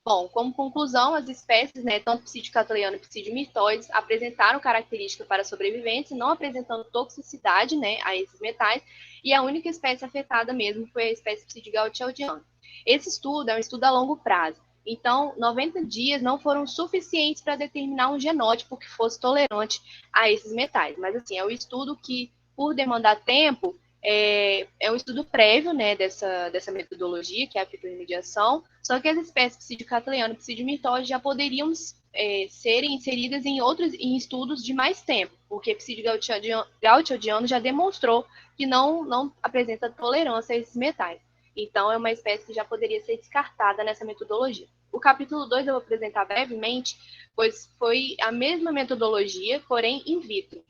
Bom, como conclusão, as espécies, né, tanto psidiocatuleano e psidiomyrtoides, apresentaram características para sobrevivência, não apresentando toxicidade, né, a esses metais, e a única espécie afetada mesmo foi a espécie psidigaltiodiano. Esse estudo é um estudo a longo prazo. Então, 90 dias não foram suficientes para determinar um genótipo que fosse tolerante a esses metais. Mas, assim, é um estudo que, por demandar tempo, é um estudo prévio, né, dessa metodologia, que é a fitorremediação, só que as espécies psidiocatuleano e psidiomyrtoide já poderiam serem inseridas em estudos de mais tempo, porque psidigaltiodiano já demonstrou que não apresenta tolerância a esses metais. Então, é uma espécie que já poderia ser descartada nessa metodologia. O capítulo 2 eu vou apresentar brevemente, pois foi a mesma metodologia, porém in vitro.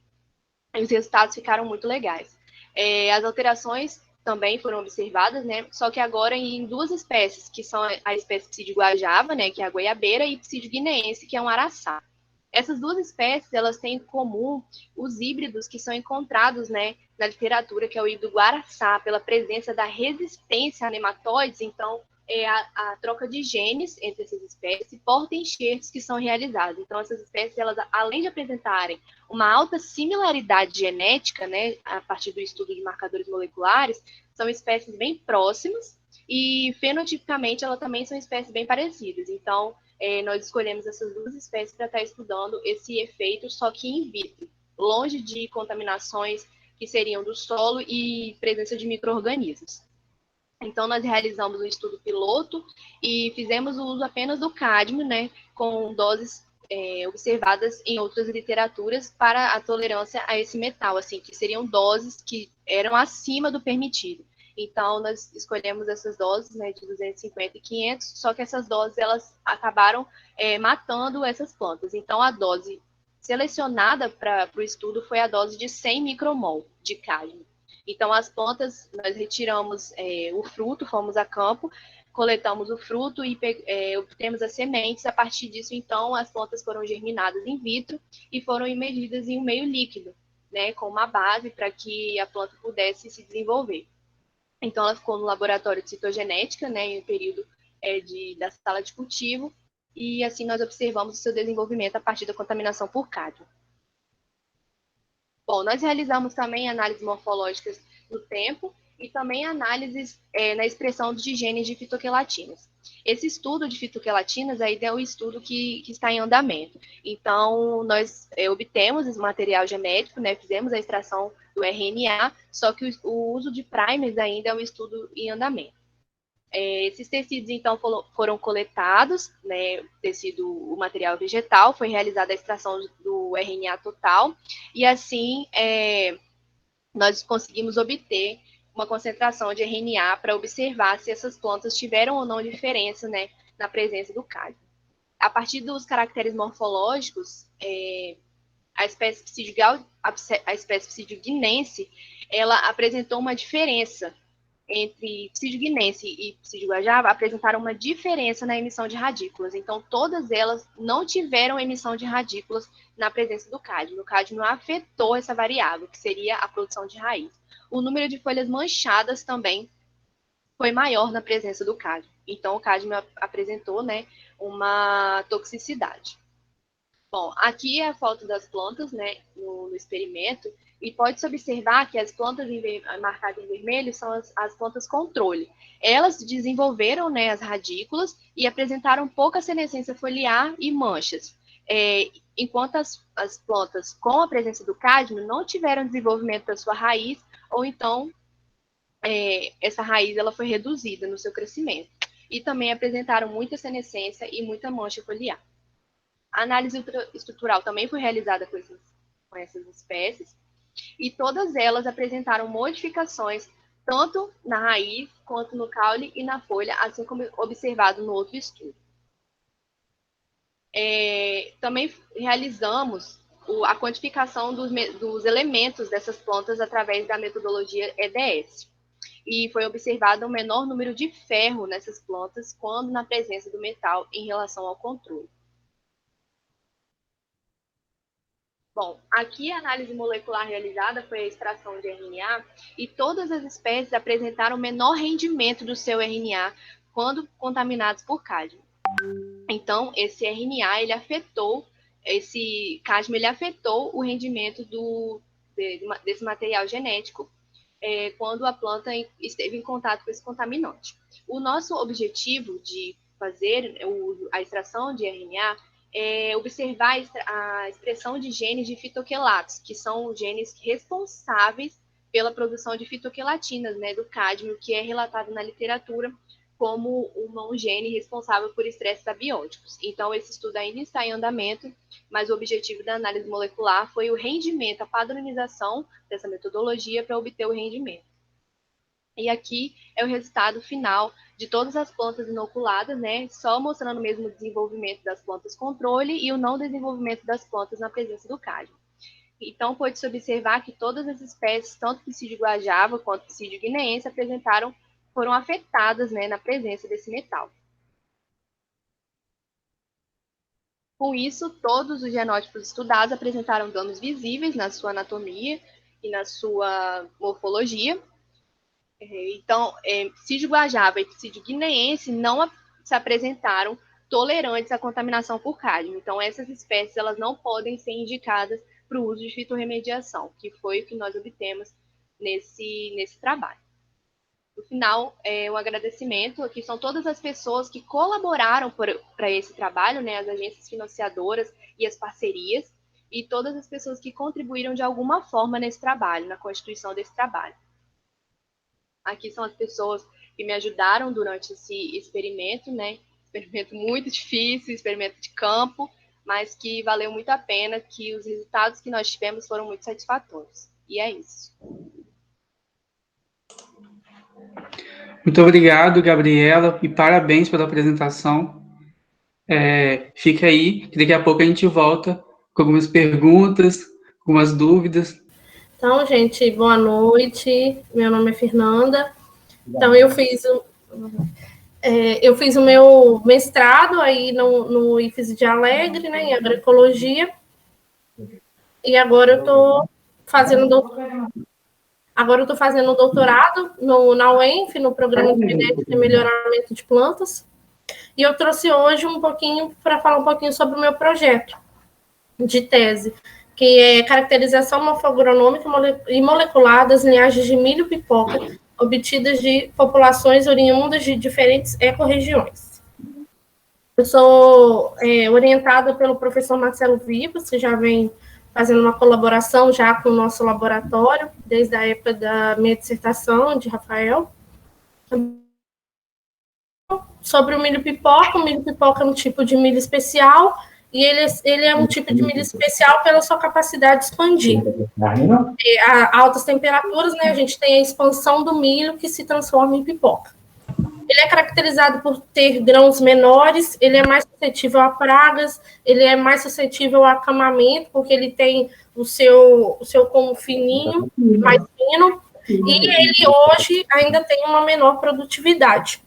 E os resultados ficaram muito legais. As alterações também foram observadas, né? Só que agora em 2 espécies, que são a espécie psidio-guajava, né, que é a goiabeira, e psidio-guineense, que é um araçá. Essas 2 espécies, elas têm em comum os híbridos que são encontrados, né, na literatura, que é o híbrido guaraçá, pela presença da resistência a nematóides. Então, a troca de genes entre essas espécies porta enxertos que são realizados. Então, essas espécies, elas, além de apresentarem uma alta similaridade genética, né, a partir do estudo de marcadores moleculares, são espécies bem próximas e, fenotipicamente, elas também são espécies bem parecidas. Então, nós escolhemos essas 2 espécies para estar estudando esse efeito, só que in vitro, longe de contaminações que seriam do solo e presença de micro-organismos. Então, nós realizamos um estudo piloto e fizemos o uso apenas do cádmio, né, com doses observadas em outras literaturas para a tolerância a esse metal, assim, que seriam doses que eram acima do permitido. Então, nós escolhemos essas doses, né, de 250 e 500, só que essas doses, elas acabaram matando essas plantas. Então, a dose selecionada para o estudo foi a dose de 100 micromol de cádmio. Então, as plantas, nós retiramos o fruto, fomos a campo, coletamos o fruto e obtemos as sementes. A partir disso, então, as plantas foram germinadas in vitro e foram imergidas em um meio líquido, né, com uma base para que a planta pudesse se desenvolver. Então, ela ficou no laboratório de citogenética, né, em um período da sala de cultivo, e assim nós observamos o seu desenvolvimento a partir da contaminação por cádmio. Bom, nós realizamos também análises morfológicas no tempo e também análises na expressão de genes de fitoquelatinas. Esse estudo de fitoquelatinas aí é o estudo que está em andamento. Então, nós obtemos esse material genético, né, fizemos a extração do RNA, só que o uso de primers ainda é um estudo em andamento. Esses tecidos, então, foram coletados, né, o material vegetal, foi realizada a extração do RNA total, e assim nós conseguimos obter uma concentração de RNA para observar se essas plantas tiveram ou não diferença, né, na presença do cádmio. A partir dos caracteres morfológicos, a espécie Psidio guinense, ela apresentou uma diferença entre Psidio guinense e Psidio guajava, apresentaram uma diferença na emissão de radículas. Então, todas elas não tiveram emissão de radículas na presença do cádmio. O cádmio afetou essa variável, que seria a produção de raiz. O número de folhas manchadas também foi maior na presença do cádmio. Então, o cádmio apresentou, né, uma toxicidade. Bom, aqui é a foto das plantas, né, no experimento, e pode-se observar que as plantas marcadas em vermelho são as plantas controle. Elas desenvolveram, né, as radículas e apresentaram pouca senescência foliar e manchas, enquanto as plantas com a presença do cádmio não tiveram desenvolvimento da sua raiz, ou então essa raiz ela foi reduzida no seu crescimento. E também apresentaram muita senescência e muita mancha foliar. A análise estrutural também foi realizada com essas espécies, e todas elas apresentaram modificações tanto na raiz, quanto no caule e na folha, assim como observado no outro estudo. Também realizamos a quantificação dos elementos dessas plantas através da metodologia EDS. E foi observado um menor número de ferro nessas plantas quando na presença do metal em relação ao controle. Bom, aqui a análise molecular realizada foi a extração de RNA e todas as espécies apresentaram menor rendimento do seu RNA quando contaminados por cádmio. Então, esse RNA, esse cádmio, ele afetou o rendimento desse material genético quando a planta esteve em contato com esse contaminante. O nosso objetivo de fazer a extração de RNA observar a expressão de genes de fitoquelatos, que são genes responsáveis pela produção de fitoquelatinas, né, do cádmio, que é relatado na literatura como um gene responsável por estresses abióticos. Então, esse estudo ainda está em andamento, mas o objetivo da análise molecular foi o rendimento, a padronização dessa metodologia para obter o rendimento. E aqui é o resultado final de todas as plantas inoculadas, né? Só mostrando mesmo o desenvolvimento das plantas controle e o não desenvolvimento das plantas na presença do cádmio. Então, pode-se observar que todas as espécies, tanto Psidio guajava quanto Psidio guineense, foram afetadas, né, na presença desse metal. Com isso, todos os genótipos estudados apresentaram danos visíveis na sua anatomia e na sua morfologia. Então, Psidio guajava e Psidio guineense não se apresentaram tolerantes à contaminação por cádmio. Então, essas espécies elas não podem ser indicadas para o uso de fitorremediação, que foi o que nós obtemos nesse trabalho. No final, um agradecimento. Aqui são todas as pessoas que colaboraram para esse trabalho, né, as agências financiadoras e as parcerias, e todas as pessoas que contribuíram de alguma forma nesse trabalho, na constituição desse trabalho. Aqui são as pessoas que me ajudaram durante esse experimento, né? Experimento muito difícil, experimento de campo, mas que valeu muito a pena, que os resultados que nós tivemos foram muito satisfatórios. E é isso. Muito obrigado, Gabriela, e parabéns pela apresentação. Fica aí, que daqui a pouco a gente volta com algumas perguntas, algumas dúvidas. Então, gente, boa noite. Meu nome é Fernanda. Então, eu fiz o meu mestrado aí no IFES de Alegre, né, em agroecologia. E agora eu estou fazendo doutorado na UENF, no Programa de Genética e Melhoramento de Plantas. E eu trouxe hoje para falar um pouquinho sobre o meu projeto de tese, que é caracterização morfogronômica e molecular das linhagens de milho pipoca obtidas de populações oriundas de diferentes ecorregiões. Eu sou orientada pelo professor Marcelo Vivas, que já vem fazendo uma colaboração já com o nosso laboratório, desde a época da minha dissertação, de Rafael. sobre o milho pipoca. O milho pipoca é um tipo de milho especial, e ele é um tipo de milho especial pela sua capacidade de expandir. A altas temperaturas, né, a gente tem a expansão do milho que se transforma em pipoca. Ele é caracterizado por ter grãos menores, ele é mais suscetível a pragas, ele é mais suscetível a acamamento, porque ele tem o seu como fininho, mais fino, e ele hoje ainda tem uma menor produtividade.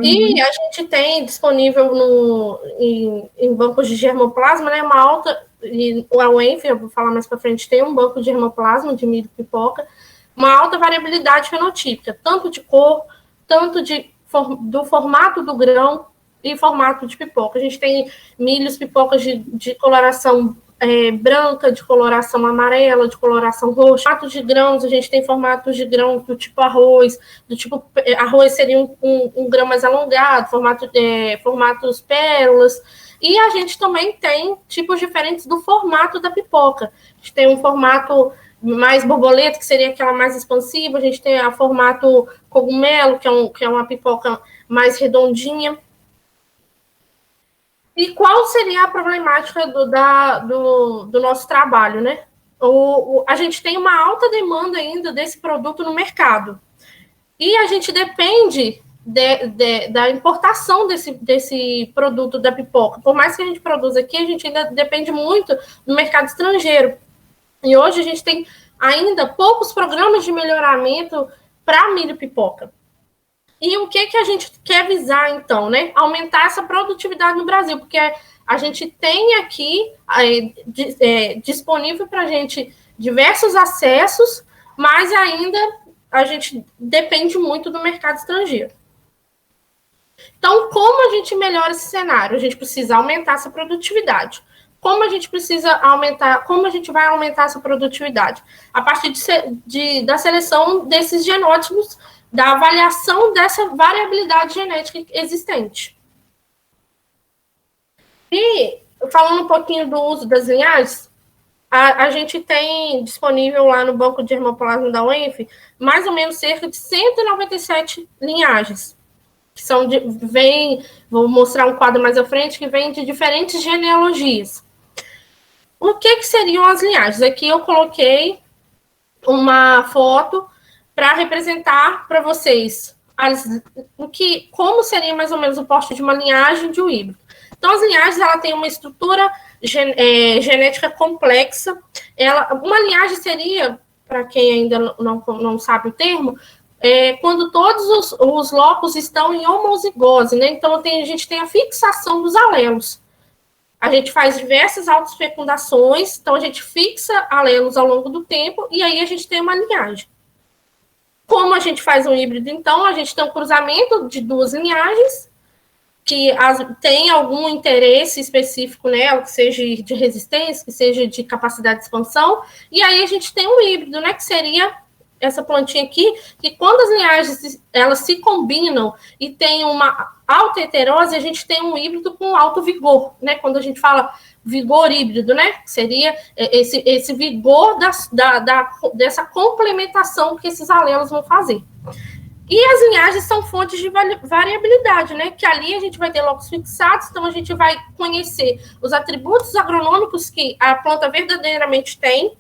E a gente tem disponível em bancos de germoplasma, né, uma alta, e o UENF, eu vou falar mais para frente, tem um banco de germoplasma de milho pipoca, uma alta variabilidade fenotípica, tanto de cor, tanto do formato do grão e formato de pipoca. A gente tem milhos, pipocas de coloração branca, de coloração amarela, de coloração roxa. Formatos de grãos, a gente tem formatos de grão do tipo arroz, arroz seria um grão mais alongado, formatos pérolas. E a gente também tem tipos diferentes do formato da pipoca. A gente tem um formato mais borboleta, que seria aquela mais expansiva. A gente tem a formato cogumelo, que é uma pipoca mais redondinha. E qual seria a problemática do nosso trabalho, né? A gente tem uma alta demanda ainda desse produto no mercado. E a gente depende da importação desse produto da pipoca. Por mais que a gente produza aqui, a gente ainda depende muito do mercado estrangeiro. E hoje a gente tem ainda poucos programas de melhoramento para milho pipoca. E o que a gente quer visar, então, né? Aumentar essa produtividade no Brasil, porque a gente tem aqui disponível para a gente diversos acessos, mas ainda a gente depende muito do mercado estrangeiro. Então, como a gente melhora esse cenário? A gente precisa aumentar essa produtividade. Como a gente vai aumentar essa produtividade? A partir da seleção desses genótipos, da avaliação dessa variabilidade genética existente. E, falando um pouquinho do uso das linhagens, a gente tem disponível lá no banco de germoplasma da UENF mais ou menos cerca de 197 linhagens, que vou mostrar um quadro mais à frente, que vem de diferentes genealogias. O que seriam as linhagens? Aqui eu coloquei uma foto para representar para vocês como seria mais ou menos o porte de uma linhagem de um híbrido. Então, as linhagens ela tem uma estrutura genética complexa. Uma linhagem seria, para quem ainda não sabe o termo, quando todos os locos estão em homozigose, né? Então, a gente tem a fixação dos alelos. A gente faz diversas autofecundações, então a gente fixa alelos ao longo do tempo, e aí a gente tem uma linhagem. Como a gente faz um híbrido, então, a gente tem um cruzamento de duas linhagens, que tem algum interesse específico nela, que seja de resistência, que seja de capacidade de expansão, e aí a gente tem um híbrido, né, que seria essa plantinha aqui, que quando as linhagens elas se combinam e tem uma alta heterose, a gente tem um híbrido com alto vigor, né? Quando a gente fala vigor híbrido, né? Seria esse vigor dessa complementação que esses alelos vão fazer. E as linhagens são fontes de variabilidade, né? Que ali a gente vai ter locos fixados, então a gente vai conhecer os atributos agronômicos que a planta verdadeiramente tem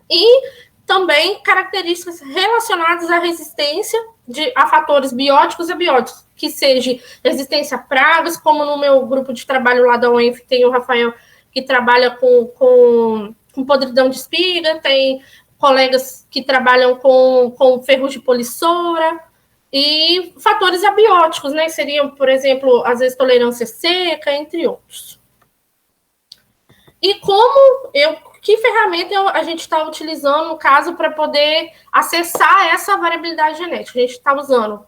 e também características relacionadas à resistência a fatores bióticos e abióticos, que seja resistência a pragas, como no meu grupo de trabalho lá da UENF tem o Rafael, que trabalha com podridão de espiga, tem colegas que trabalham com ferrugem polissora, e fatores abióticos, né? Seriam, por exemplo, às vezes tolerância seca, entre outros. E que ferramenta a gente está utilizando, no caso, para poder acessar essa variabilidade genética? A gente está usando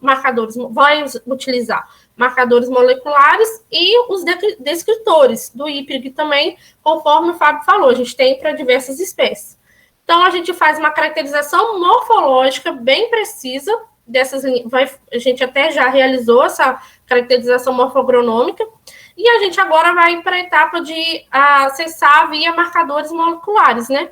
vai utilizar marcadores moleculares e os descritores do IPRG também, conforme o Fábio falou, a gente tem para diversas espécies. Então, a gente faz uma caracterização morfológica bem precisa dessas linhas. A gente até já realizou essa caracterização morfogronômica, e a gente agora vai para a etapa de acessar via marcadores moleculares, né?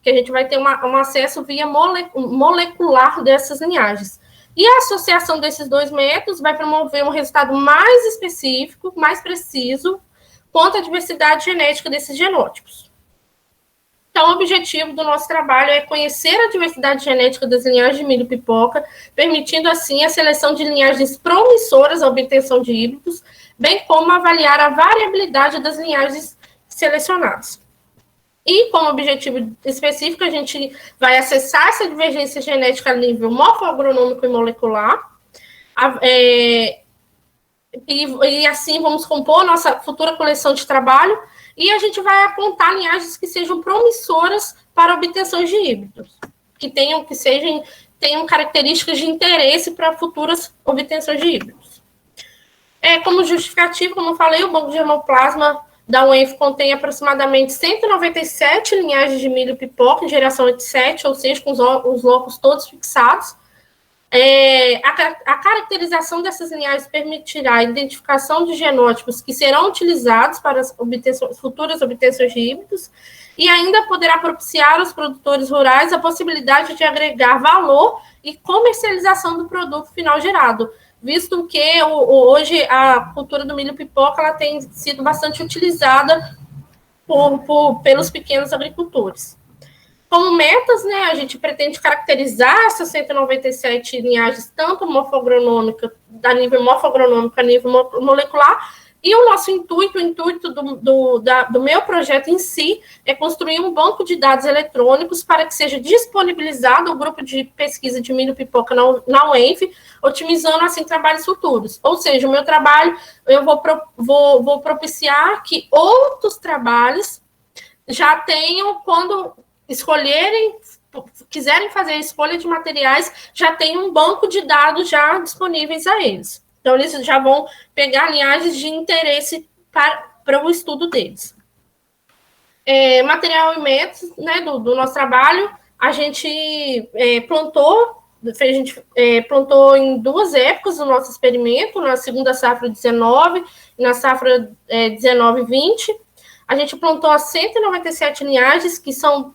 Que a gente vai ter um acesso via molecular dessas linhagens. E a associação desses dois métodos vai promover um resultado mais específico, mais preciso, quanto à diversidade genética desses genótipos. Então, o objetivo do nosso trabalho é conhecer a diversidade genética das linhagens de milho pipoca, permitindo, assim, a seleção de linhagens promissoras à obtenção de híbridos, bem como avaliar a variabilidade das linhagens selecionadas. E, como objetivo específico, a gente vai acessar essa divergência genética a nível morfoagronômico e molecular, e assim vamos compor a nossa futura coleção de trabalho, e a gente vai apontar linhagens que sejam promissoras para a obtenção de híbridos, que tenham características de interesse para futuras obtenções de híbridos. Como justificativo, como eu falei, o banco de germoplasma da UENF contém aproximadamente 197 linhagens de milho pipoca em geração 87, ou seja, com os locos todos fixados. A caracterização dessas linhagens permitirá a identificação de genótipos que serão utilizados para as futuras obtenções de híbridos e ainda poderá propiciar aos produtores rurais a possibilidade de agregar valor e comercialização do produto final gerado, visto que hoje a cultura do milho pipoca ela tem sido bastante utilizada pelos pequenos agricultores. Como metas, né, a gente pretende caracterizar essas 197 linhagens, tanto morfoagronômica, a nível morfoagronômico, a nível molecular, e o nosso intuito, o intuito do meu projeto em si, é construir um banco de dados eletrônicos para que seja disponibilizado ao grupo de pesquisa de milho pipoca na UENF, otimizando, assim, trabalhos futuros. Ou seja, o meu trabalho, eu vou propiciar que outros trabalhos já tenham, quando quiserem fazer a escolha de materiais, já tem um banco de dados já disponíveis a eles. Então, eles já vão pegar linhagens de interesse para o estudo deles. Material e métodos, né, do nosso trabalho, a gente plantou em 2 épocas o nosso experimento, na segunda safra 19 e na safra 19-20. A gente plantou as 197 linhagens, que são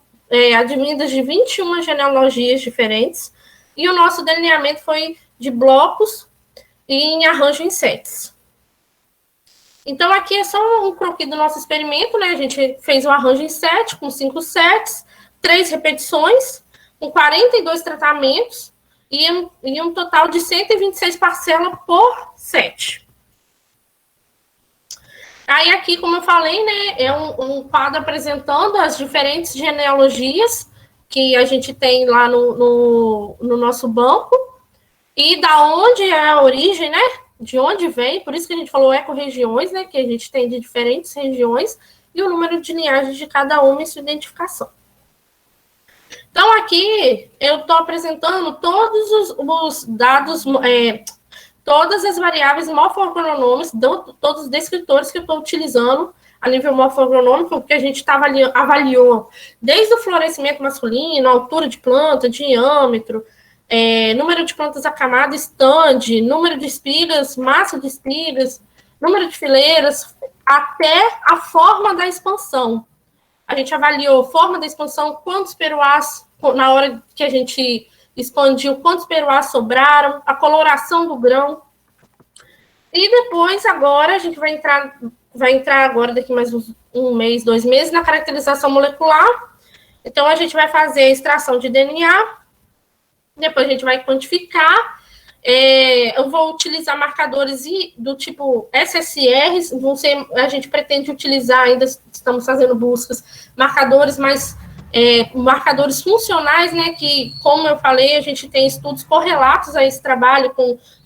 advindas de 21 genealogias diferentes, e o nosso delineamento foi de blocos e em arranjo em sets. Então, aqui é só um croquis do nosso experimento, né? A gente fez um arranjo em set, com 5 sets, 3 repetições, com 42 tratamentos, e um total de 126 parcelas por set. Aí aqui, como eu falei, né, é um quadro apresentando as diferentes genealogias que a gente tem lá no nosso banco e da onde é a origem, né, de onde vem, por isso que a gente falou ecorregiões, né, que a gente tem de diferentes regiões e o número de linhagens de cada uma e sua identificação. Então, aqui eu estou apresentando todos os dados, todas as variáveis morfoagronômicas, todos os descritores que eu estou utilizando a nível morfoagronômico, porque a gente avaliou desde o florescimento masculino, altura de planta, diâmetro, número de plantas acamada, stand, número de espigas, massa de espigas, número de fileiras, até a forma da expansão. A gente avaliou forma da expansão, quantos peruás, na hora que a gente expandiu, quantos peruás sobraram, a coloração do grão. E depois, agora, a gente vai entrar agora, daqui mais um mês, 2 meses, na caracterização molecular. Então, a gente vai fazer a extração de DNA, depois a gente vai quantificar. Eu vou utilizar marcadores do tipo SSRs, a gente pretende utilizar, ainda estamos fazendo buscas, marcadores mais... marcadores funcionais, né, que, como eu falei, a gente tem estudos correlatos a esse trabalho,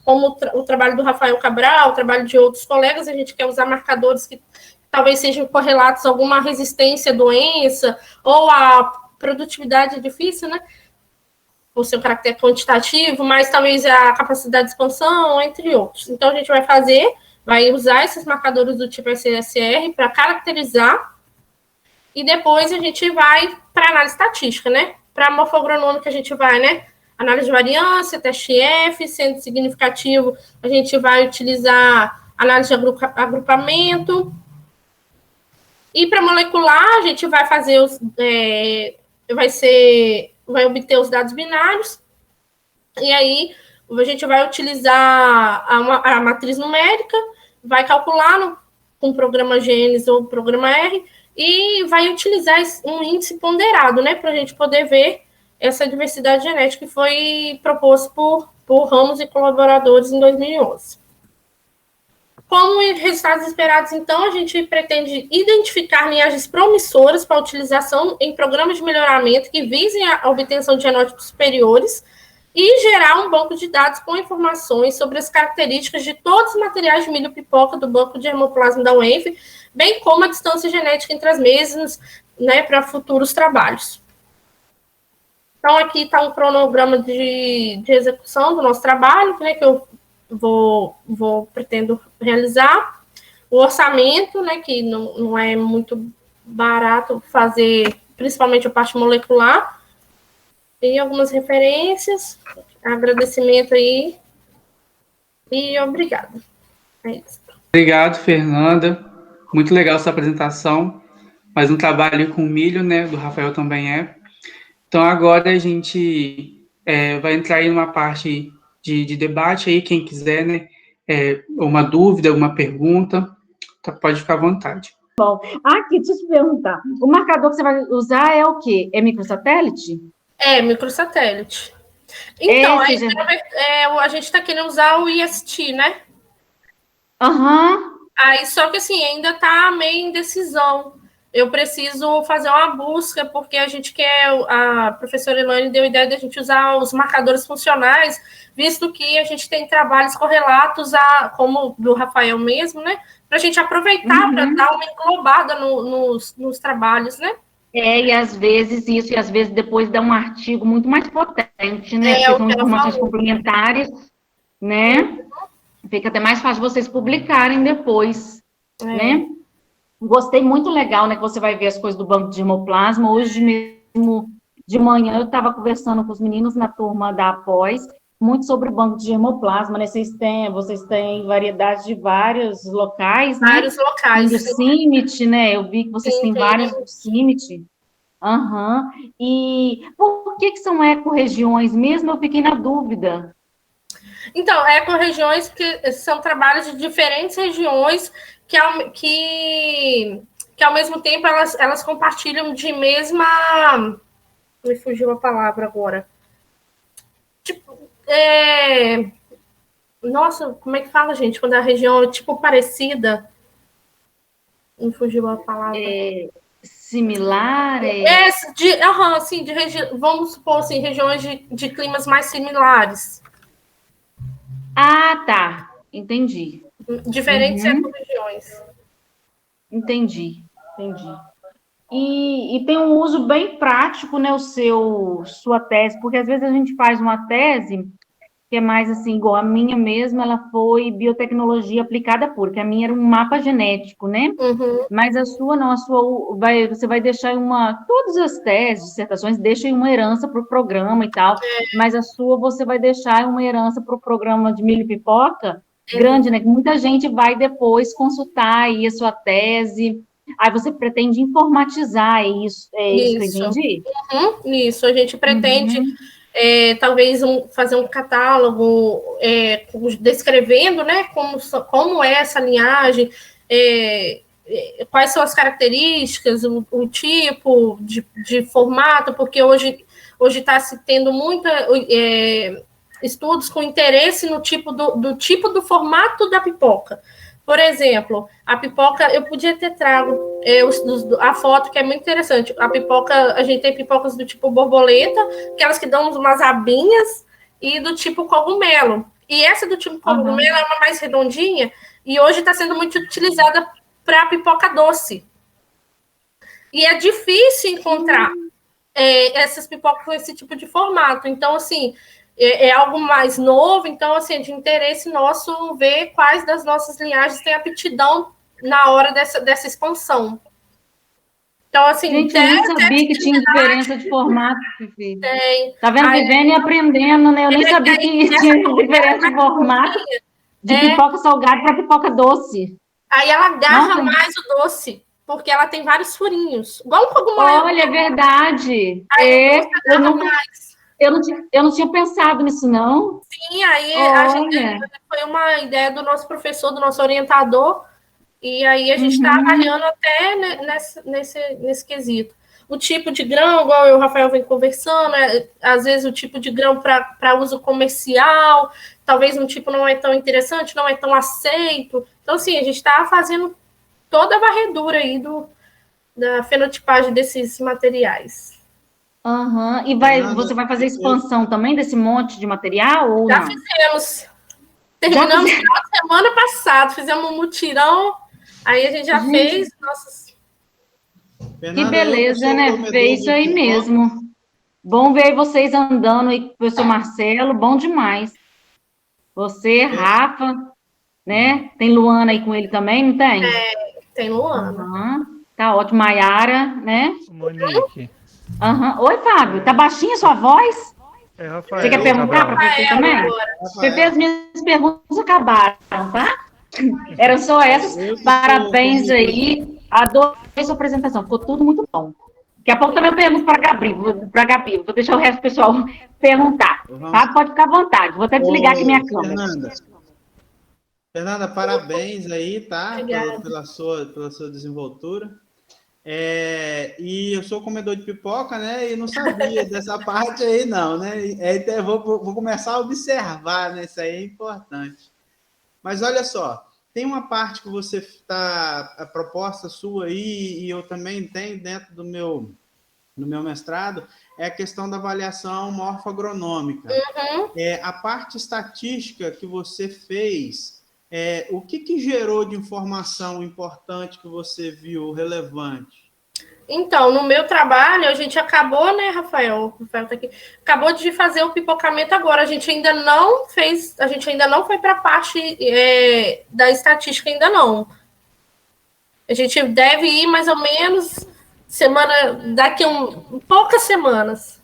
como o trabalho do Rafael Cabral, o trabalho de outros colegas, a gente quer usar marcadores que talvez sejam correlatos a alguma resistência à doença, ou a produtividade difícil, né, por seu caráter quantitativo, mas talvez a capacidade de expansão, entre outros. Então, a gente vai usar esses marcadores do tipo SSR para caracterizar. E depois a gente vai para análise estatística, né? Para morfoagronômica a gente vai, né? Análise de variância, teste F, sendo significativo, a gente vai utilizar análise de agrupamento. E para molecular, a gente vai fazer vai obter os dados binários. E aí a gente vai utilizar a matriz numérica, vai calcular com o programa Gênesis ou programa R, e vai utilizar um índice ponderado, né, para a gente poder ver essa diversidade genética que foi proposto por Ramos e colaboradores em 2011. Como resultados esperados, então, a gente pretende identificar linhagens promissoras para utilização em programas de melhoramento que visem a obtenção de genótipos superiores e gerar um banco de dados com informações sobre as características de todos os materiais de milho-pipoca do banco de germoplasma da UENF, bem como a distância genética entre as mesmas, né, para futuros trabalhos. Então, aqui está um cronograma de execução do nosso trabalho, né, que eu pretendo realizar. O orçamento, né, que não é muito barato fazer, principalmente a parte molecular. E algumas referências, agradecimento aí, e obrigada. É isso. Obrigado, Fernanda. Muito legal essa apresentação. Mais um trabalho com milho, né? Do Rafael também é. Então, agora a gente vai entrar em uma parte de debate aí, quem quiser, né? Uma dúvida, alguma pergunta, pode ficar à vontade. Bom, aqui, deixa eu te perguntar. O marcador que você vai usar é o quê? É microsatélite? É, microsatélite. Então, a gente está querendo usar o IST, né? Aham. Aí, só que assim, ainda está meio indecisão. Eu preciso fazer uma busca, porque a gente quer, a professora Elaine deu a ideia de a gente usar os marcadores funcionais, visto que a gente tem trabalhos correlatos, como do Rafael mesmo, né? Para a gente aproveitar, para dar uma englobada nos trabalhos, né? E às vezes depois dá um artigo muito mais potente, né? Porque são informações complementares, né? Fica até mais fácil vocês publicarem depois, né? Gostei, muito legal, né? Que você vai ver as coisas do banco de germoplasma. Hoje mesmo, de manhã, eu estava conversando com os meninos na turma da Após, muito sobre o banco de germoplasma, né? Vocês têm variedade de vários locais, né? Vários locais. Do CIMIT, né? Eu vi que vocês têm vários do CIMIT. E por que são ecorregiões mesmo? Eu fiquei na dúvida. Então, ecorregiões que são trabalhos de diferentes regiões que ao mesmo tempo elas compartilham de mesma... Me fugiu a palavra agora. Tipo, nossa, como é que fala, gente? Quando a região é tipo parecida. Me fugiu a palavra. Similar? Sim, vamos supor assim, regiões de climas mais similares. Ah, tá. Entendi. Diferentes ecorregiões. Entendi. E tem um uso bem prático, né, sua tese, porque às vezes a gente faz uma tese que é mais assim, igual a minha mesmo, ela foi biotecnologia aplicada pura, que a minha era um mapa genético, né? Mas a sua não, você vai deixar todas as teses, dissertações, deixam uma herança para o programa e tal, mas a sua você vai deixar uma herança para o programa de milho e pipoca grande, né? Que muita gente vai depois consultar aí a sua tese. Aí você pretende informatizar isso, isso que eu entendi? Isso, a gente pretende talvez fazer um catálogo descrevendo, né, como é essa linhagem, quais são as características, o tipo de formato, porque hoje está se tendo estudos com interesse no tipo do formato da pipoca. Por exemplo, a pipoca, eu podia ter trago a foto, que é muito interessante. A pipoca, a gente tem pipocas do tipo borboleta, aquelas que dão umas abinhas, e do tipo cogumelo. E essa do tipo cogumelo é uma mais redondinha, e hoje está sendo muito utilizada para pipoca doce. E é difícil encontrar essas pipocas com esse tipo de formato. Então, assim, é algo mais novo, então, assim, de interesse nosso ver quais das nossas linhagens têm aptidão na hora dessa expansão. Então, assim... Gente, eu nem sabia que tinha diferença de formato, Fifi. Tem. Tá vendo? Vivendo e aprendendo, né? Eu nem sabia que tinha diferença de formato de pipoca salgada para pipoca doce. Aí ela agarra mais o doce, porque ela tem vários furinhos. Igual um cogumelo. Olha, é verdade. Aí eu nunca... Eu não tinha pensado nisso, não. Sim, aí a gente Olha. foi uma ideia do nosso professor, do nosso orientador, e aí a gente está Uhum. avaliando até nesse quesito. O tipo de grão, igual eu e o Rafael vem conversando, às vezes o tipo de grão para uso comercial, talvez um tipo não é tão interessante, não é tão aceito. Então, assim, a gente está fazendo toda a varredura aí da fenotipagem desses materiais. Aham. E Fernanda, você vai fazer eu, expansão também desse monte de material ou Já não? fizemos. Já Terminamos fiz... semana passada, fizemos um mutirão, aí a gente já Gente, fez nossos. que Fernanda, eu que beleza, sou né? Ver comedor isso de aí pipoca. mesmo. Bom ver vocês andando aí com o professor Marcelo, bom demais. Você, É, Rafa, né? Tem Luana aí com ele também, não tem? Tem Luana. Aham. Tá ótimo. Maiara, né? Monique, Aham. Oi, Fábio, tá baixinha a sua voz? é Você quer Rafael perguntar para Cabral. você Rafael também? agora. Porque as Rafael, minhas perguntas acabaram, tá? Eram só essas. eu que sou Parabéns comedor. aí. Adorei sua apresentação. Ficou tudo muito bom. Daqui a pouco também eu pergunto para a Gabi. Vou deixar o resto do pessoal perguntar. Vamos. Tá? Pode ficar à vontade. Vou até desligar aqui minha Ô, câmera. Fernanda, parabéns aí, tá? Obrigada. Pela sua desenvoltura. E eu sou comedor de pipoca, né? E não sabia dessa parte aí, não, né? Então eu vou começar a observar, né? Isso aí é importante. Mas olha só, tem uma parte que você está, a proposta sua aí, e eu também tenho dentro no meu mestrado, é a questão da avaliação morfoagronômica. A parte estatística que você fez, o que gerou de informação importante que você viu relevante? Então, no meu trabalho, a gente acabou, né, Rafael? O Rafael tá aqui. Acabou de fazer o pipocamento agora. A gente ainda não fez, a gente ainda não foi para a parte da estatística, ainda não. A gente deve ir mais ou menos daqui poucas semanas.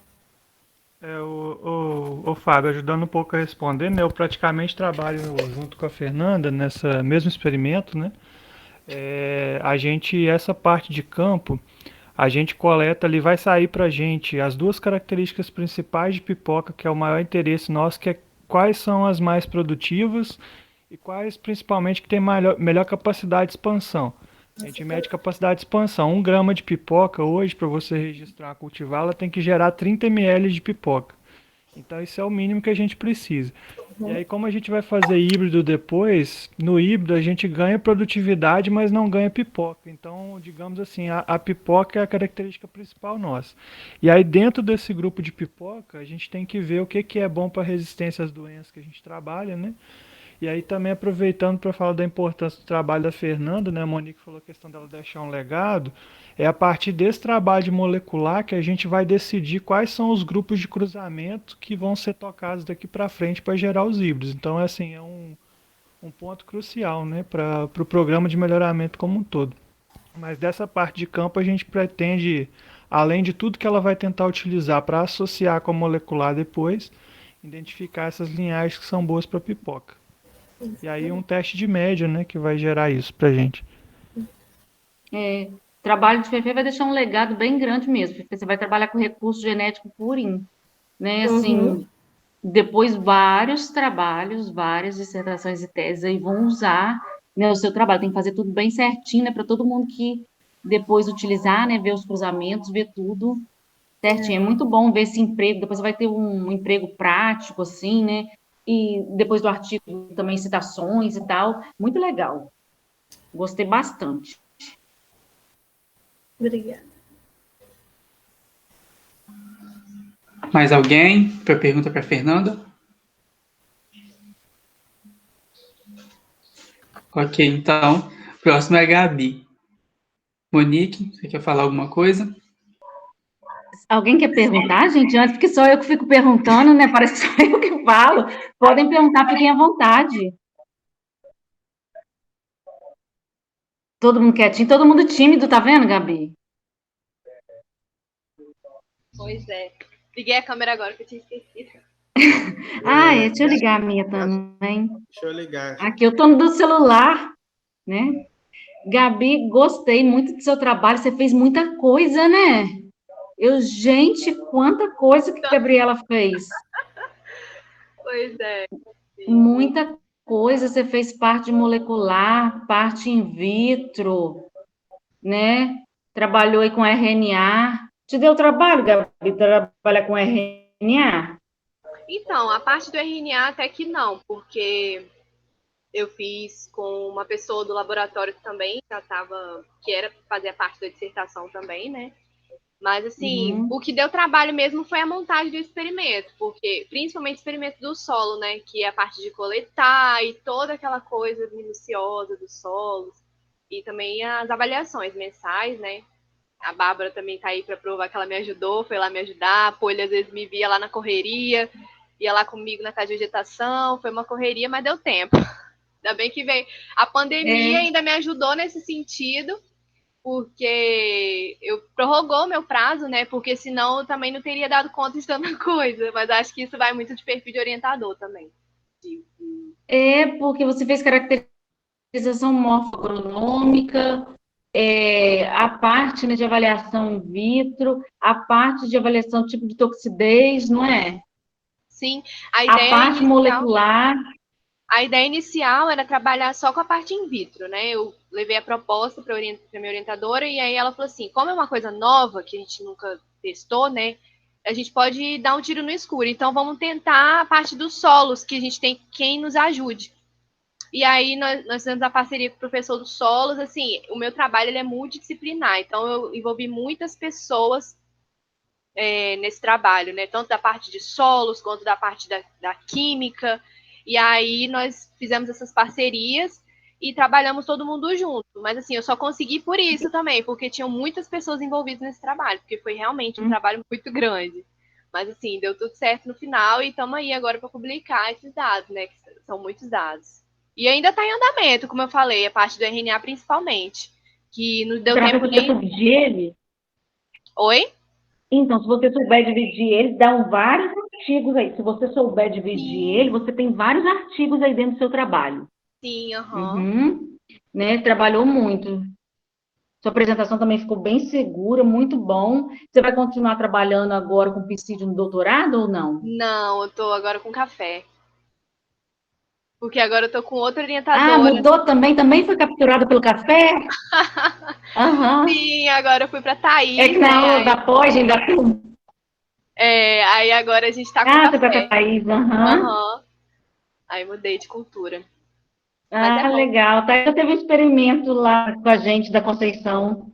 O Fábio, ajudando um pouco a responder, né? Eu praticamente trabalho junto com a Fernanda nessa mesmo experimento, né? Essa parte de campo, a gente coleta ali, vai sair pra gente as duas características principais de pipoca, que é o maior interesse nosso, que é quais são as mais produtivas e quais principalmente que tem melhor capacidade de expansão. A gente mede capacidade de expansão. 1 grama de pipoca hoje, para você registrar, cultivá-la, tem que gerar 30 ml de pipoca. Então, isso é o mínimo que a gente precisa. E aí, como a gente vai fazer híbrido depois, no híbrido a gente ganha produtividade, mas não ganha pipoca. Então, digamos assim, a pipoca é a característica principal nossa. E aí, dentro desse grupo de pipoca, a gente tem que ver o que é bom para resistência às doenças que a gente trabalha, né? E aí também aproveitando para falar da importância do trabalho da Fernanda, né? A Monique falou a questão dela deixar um legado. É a partir desse trabalho de molecular que a gente vai decidir quais são os grupos de cruzamento que vão ser tocados daqui para frente para gerar os híbridos. Então, assim, é um ponto crucial, né, para o programa de melhoramento como um todo. Mas dessa parte de campo a gente pretende, além de tudo que ela vai tentar utilizar para associar com a molecular depois, identificar essas linhagens que são boas para pipoca. E aí um teste de média, né, que vai gerar isso pra gente. O trabalho de Fefe vai deixar um legado bem grande mesmo, porque você vai trabalhar com recurso genético purinho, né? Assim, depois vários trabalhos, várias dissertações e teses aí vão usar, né, o seu trabalho. Tem que fazer tudo bem certinho, né, para todo mundo que depois utilizar, né, ver os cruzamentos, ver tudo certinho. É muito bom ver esse emprego, depois você vai ter um emprego prático, assim, né? E depois do artigo também citações e tal. Muito legal. Gostei bastante. Obrigada. Mais alguém para pergunta para Fernanda? Ok, então, próximo é a Gabi. Monique, você quer falar alguma coisa? Alguém quer perguntar, gente? Antes, porque só eu que fico perguntando, né? Parece que só eu que falo. Podem perguntar, fiquem à vontade. Todo mundo quietinho, todo mundo tímido, tá vendo, Gabi? Pois é. Liguei a câmera agora que eu tinha esquecido. Deixa eu ligar a minha também. Deixa eu ligar. Aqui, eu tô no celular, né? Gabi, gostei muito do seu trabalho, você fez muita coisa, né? Gente, quanta coisa que a Gabriela fez. Pois é. Muita coisa. Você fez parte molecular, parte in vitro, né? Trabalhou aí com RNA. Te deu trabalho, Gabi, trabalhar com RNA? Então, a parte do RNA até que não, porque eu fiz com uma pessoa do laboratório que também já estava, que era fazia parte da dissertação também, né? Mas, assim, o que deu trabalho mesmo foi a montagem do experimento, porque, principalmente o experimento do solo, né? Que é a parte de coletar e toda aquela coisa minuciosa dos solos, e também as avaliações mensais, né? A Bárbara também tá aí para provar que ela me ajudou, foi lá me ajudar. A Polly às vezes me via lá na correria, ia lá comigo na casa de vegetação, foi uma correria, mas deu tempo. Ainda bem que veio. A pandemia ainda me ajudou nesse sentido, porque eu prorrogou meu prazo, né? Porque senão eu também não teria dado conta de tanta coisa. Mas acho que isso vai muito de perfil de orientador também. Porque você fez caracterização morfoagronômica, a parte, né, de avaliação in vitro, a parte de avaliação tipo de toxidez, não é? Sim, a parte molecular. A ideia inicial era trabalhar só com a parte in vitro, né? Eu levei a proposta para a minha orientadora e aí ela falou assim, como é uma coisa nova que a gente nunca testou, né? A gente pode dar um tiro no escuro. Então vamos tentar a parte dos solos, que a gente tem quem nos ajude. E aí nós fizemos a parceria com o professor dos solos. Assim, o meu trabalho ele é multidisciplinar, então eu envolvi muitas pessoas nesse trabalho, né? Tanto da parte de solos quanto da parte da química. E aí nós fizemos essas parcerias e trabalhamos todo mundo junto. Mas assim, eu só consegui por isso também, porque tinham muitas pessoas envolvidas nesse trabalho, porque foi realmente um trabalho muito grande. Mas assim, deu tudo certo no final e estamos aí agora para publicar esses dados, né? Que são muitos dados. E ainda está em andamento, como eu falei, a parte do RNA principalmente. Que não deu tempo nem... dividir ele? Oi? Então, se você souber dividir ele, dão vários artigos aí. Se você souber dividir ele, você tem vários artigos aí dentro do seu trabalho. Sim, né? Trabalhou muito. Sua apresentação também ficou bem segura, muito bom. Você vai continuar trabalhando agora com psídio no doutorado ou não? Não, eu tô agora com café. Porque agora eu tô com outra orientadora. Mudou também? Também foi capturada pelo café? Sim, agora eu fui pra Thaís. É que na aula da pós ainda... aí agora a gente tá com café. Você vai pra Thaís, Aí mudei de cultura. Legal. Thaís teve um experimento lá com a gente da Conceição.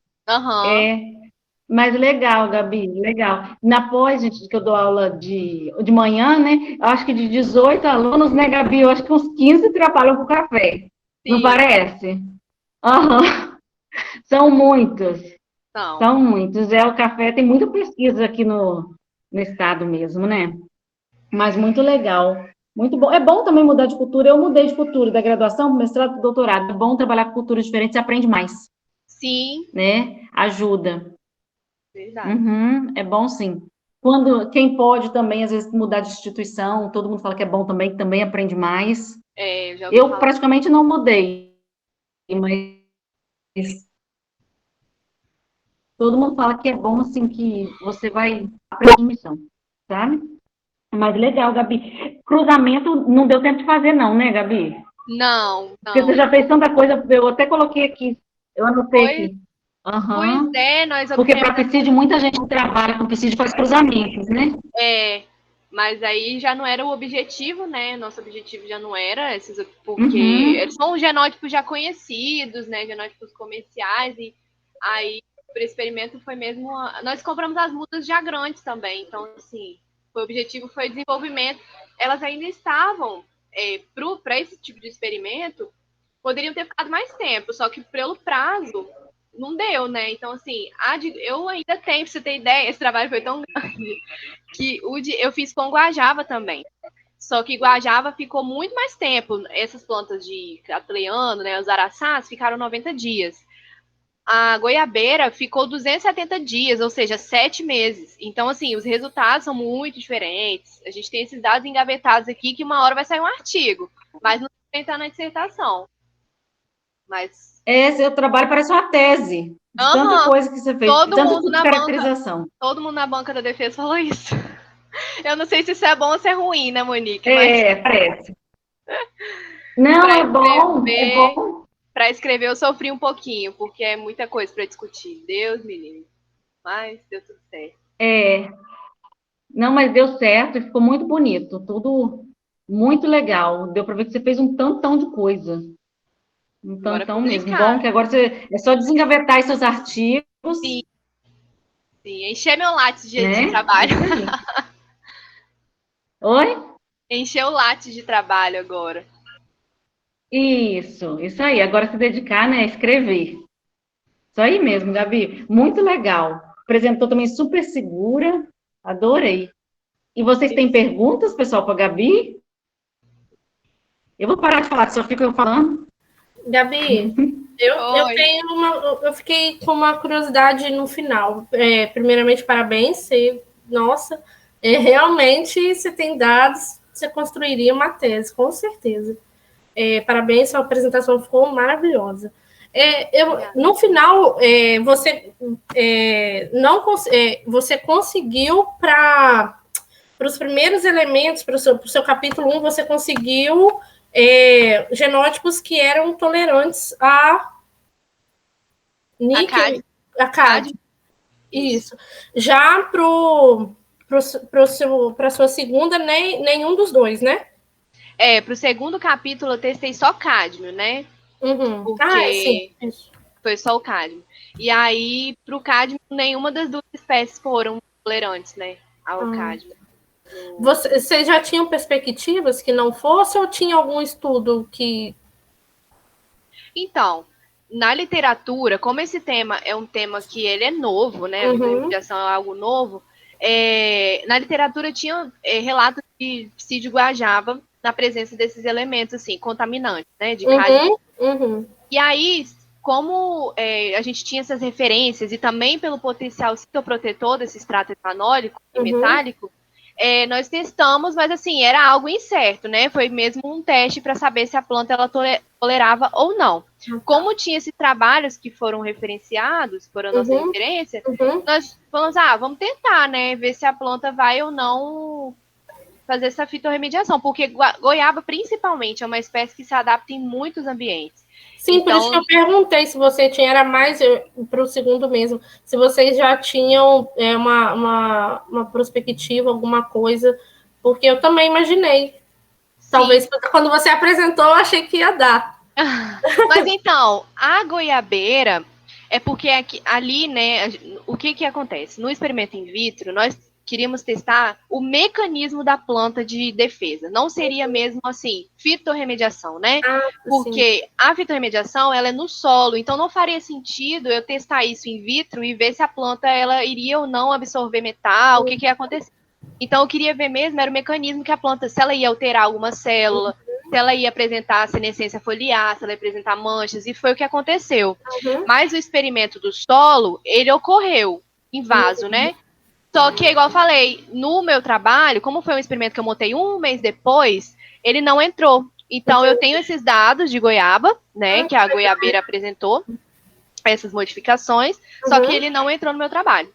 Mas legal, Gabi, legal. Na pós, gente, que eu dou aula de manhã, né? Eu acho que de 18 alunos, né, Gabi? Eu acho que uns 15 trabalham com café. Sim. Não parece? São muitos. São muitos. O café tem muita pesquisa aqui no estado mesmo, né? Mas muito legal. Muito bom. É bom também mudar de cultura. Eu mudei de cultura, da graduação, mestrado para doutorado. É bom trabalhar com culturas diferentes, você aprende mais. Sim. Né? Ajuda. Verdade. É bom, sim. Quem pode também, às vezes, mudar de instituição, todo mundo fala que é bom também, que também aprende mais. Eu praticamente não mudei, mas todo mundo fala que é bom, assim, que você vai aprender em missão, sabe? Mas legal, Gabi. Cruzamento não deu tempo de fazer, não, né, Gabi? Não. Porque você já fez tanta coisa, eu até coloquei aqui, eu anotei aqui. Pois é, nós porque para psídio, muita gente trabalha com psídio faz cruzamentos, né? Mas aí já não era o objetivo, né? Nosso objetivo já não era esses, porque são genótipos já conhecidos, né? Genótipos comerciais, e aí o experimento foi mesmo. Nós compramos as mudas já grandes também, então, assim, o objetivo foi desenvolvimento. Elas ainda estavam, para esse tipo de experimento, poderiam ter ficado mais tempo, só que pelo prazo não deu, né? Então, assim, eu ainda tenho, pra você ter ideia, esse trabalho foi tão grande que eu fiz com guajava também. Só que guajava ficou muito mais tempo. Essas plantas de catleano, né, os araçás, ficaram 90 dias. A goiabeira ficou 270 dias, ou seja, 7 meses. Então, assim, os resultados são muito diferentes. A gente tem esses dados engavetados aqui que uma hora vai sair um artigo, mas não vai entrar na dissertação. Mas Seu trabalho parece uma tese de tanta coisa que você fez, todo tanto mundo tipo de na caracterização. todo mundo na banca da defesa falou isso. Eu não sei se isso é bom ou se é ruim, né, Monique? Mas Parece. Não, para é bom, é escrever, bom. para escrever eu sofri um pouquinho, porque é muita coisa para discutir. Deus me livre. Mas deu tudo certo. Não, mas deu certo e ficou muito bonito, tudo muito legal. Deu para ver que você fez um tantão de coisa. Um Bora tantão mesmo. Bom, publicar. que agora você é só desengavetar seus artigos, Sim, sim. Encher meu lápis de né? trabalho. Isso aí. Oi? Encher o lápis de trabalho agora. Isso aí. Agora se dedicar, né, a escrever. Isso aí mesmo, Gabi. Muito legal. Apresentou também super segura. Adorei. E vocês têm perguntas, pessoal, para a Gabi? Eu vou parar de falar, só fico eu falando. Gabi, eu fiquei com uma curiosidade no final. Primeiramente, parabéns. Nossa, realmente você tem dados, você construiria uma tese, com certeza. Parabéns, sua apresentação ficou maravilhosa. No final, você conseguiu para os primeiros elementos, para o seu capítulo 1, você conseguiu genótipos que eram tolerantes a níquel, a cádio. Isso. Já para a sua segunda, nenhum dos dois, né? Para o segundo capítulo eu testei só cádmio, né? Uhum. Porque sim. Isso. foi só o cádmio. E aí, para o cádmio, nenhuma das duas espécies foram tolerantes, né? Ao cádmio. Vocês já tinham perspectivas que não fosse ou tinha algum estudo que... Então, na literatura, como esse tema é um tema que ele é novo, né? A remediação é algo novo, na literatura tinha relatos de psídio guajava na presença desses elementos, assim, contaminantes, né? De cádmio. E aí, como a gente tinha essas referências e também pelo potencial citoprotetor desse extrato etanólico e metálico, nós testamos, mas assim, era algo incerto, né? Foi mesmo um teste para saber se a planta ela tolerava ou não. Como tinha esses trabalhos que foram referenciados, foram a nossa referência, nós falamos, vamos tentar, né? Ver se a planta vai ou não fazer essa fitorremediação, porque goiaba, principalmente, é uma espécie que se adapta em muitos ambientes. Sim, então, por isso que eu perguntei se você tinha, era mais para o segundo mesmo, se vocês já tinham uma perspectiva, alguma coisa, porque eu também imaginei. Sim. Talvez quando você apresentou, eu achei que ia dar. Mas então, a goiabeira é porque ali, né, o que acontece? No experimento in vitro, nós queríamos testar o mecanismo da planta de defesa. Não seria mesmo assim, fitorremediação, né? Porque sim. A fitorremediação, ela é no solo, então não faria sentido eu testar isso in vitro e ver se a planta ela iria ou não absorver metal, o que ia acontecer. Então eu queria ver mesmo, era o mecanismo que a planta, se ela ia alterar alguma célula, se ela ia apresentar senescência foliar, se ela ia apresentar manchas, e foi o que aconteceu. Mas o experimento do solo, ele ocorreu em vaso, né? Só que, igual eu falei, no meu trabalho, como foi um experimento que eu montei um mês depois, ele não entrou. Então, eu tenho esses dados de goiaba, né, que a goiabeira apresentou, essas modificações, só que ele não entrou no meu trabalho.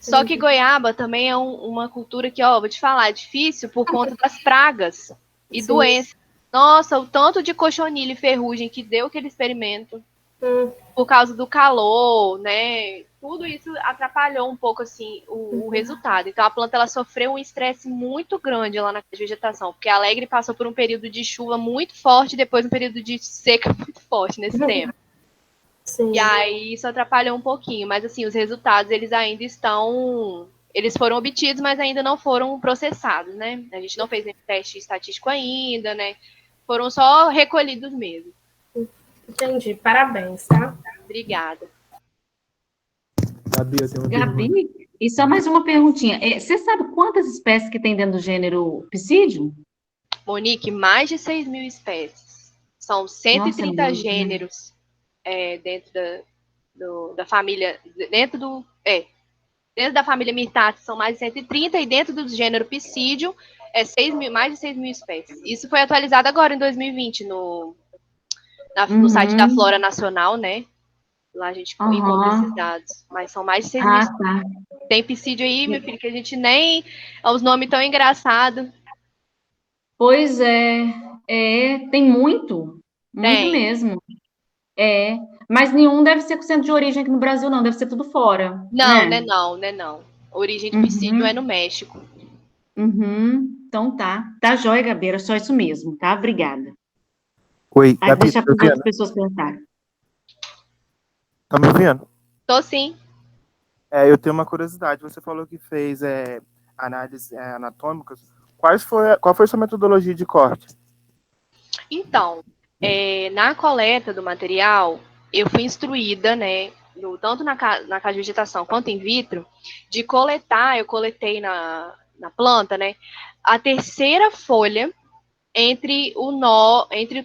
Só que goiaba também é uma cultura que, vou te falar, é difícil por conta das pragas e doenças. Nossa, o tanto de cochonilha e ferrugem que deu aquele experimento, por causa do calor, né? Tudo isso atrapalhou um pouco, assim, o resultado. Então, a planta, ela sofreu um estresse muito grande lá na vegetação, porque a Alegre passou por um período de chuva muito forte, depois um período de seca muito forte nesse tempo. Sim. E aí, isso atrapalhou um pouquinho. Mas, assim, os resultados, eles ainda estão... Eles foram obtidos, mas ainda não foram processados, né? A gente não fez nenhum teste estatístico ainda, né? Foram só recolhidos mesmo. Entendi. Parabéns, tá? Obrigada. Gabi, eu tenho uma Gabi, pergunta. E só mais uma perguntinha. Você sabe quantas espécies que tem dentro do gênero Psidium? Monique, mais de 6.000 espécies. São 130 Nossa, gêneros dentro da família... Dentro da família Myrtaceae são mais de 130 e dentro do gênero Psidium mais de 6.000 espécies. Isso foi atualizado agora em 2020 no site da Uhum. Flora Nacional, né? Lá a gente encontra esses Aham. dados. Mas são mais de 6 mil. Ah, tá. Tem psídio aí, meu filho, que a gente nem... Os nomes tão engraçados. Pois é, tem muito, muito Tem. mesmo. É, mas nenhum deve ser com centro de origem aqui no Brasil, não, deve ser tudo fora, Não, né né? não, né não. A origem do psídio é no Uhum, México. uhum. Então tá. Tá jóia, Gabi, era só isso mesmo, tá? Obrigada. Oi, Aí Gabi, tá deixa me para as outras ouvindo? pessoas pensarem. Tá me ouvindo? Tô sim. Eu tenho uma curiosidade. Você falou que fez análises anatômicas. Qual foi a sua metodologia de corte? Então, na coleta do material, eu fui instruída, né, tanto na casa de vegetação quanto in vitro, de coletar, eu coletei na planta, né, a terceira folha entre o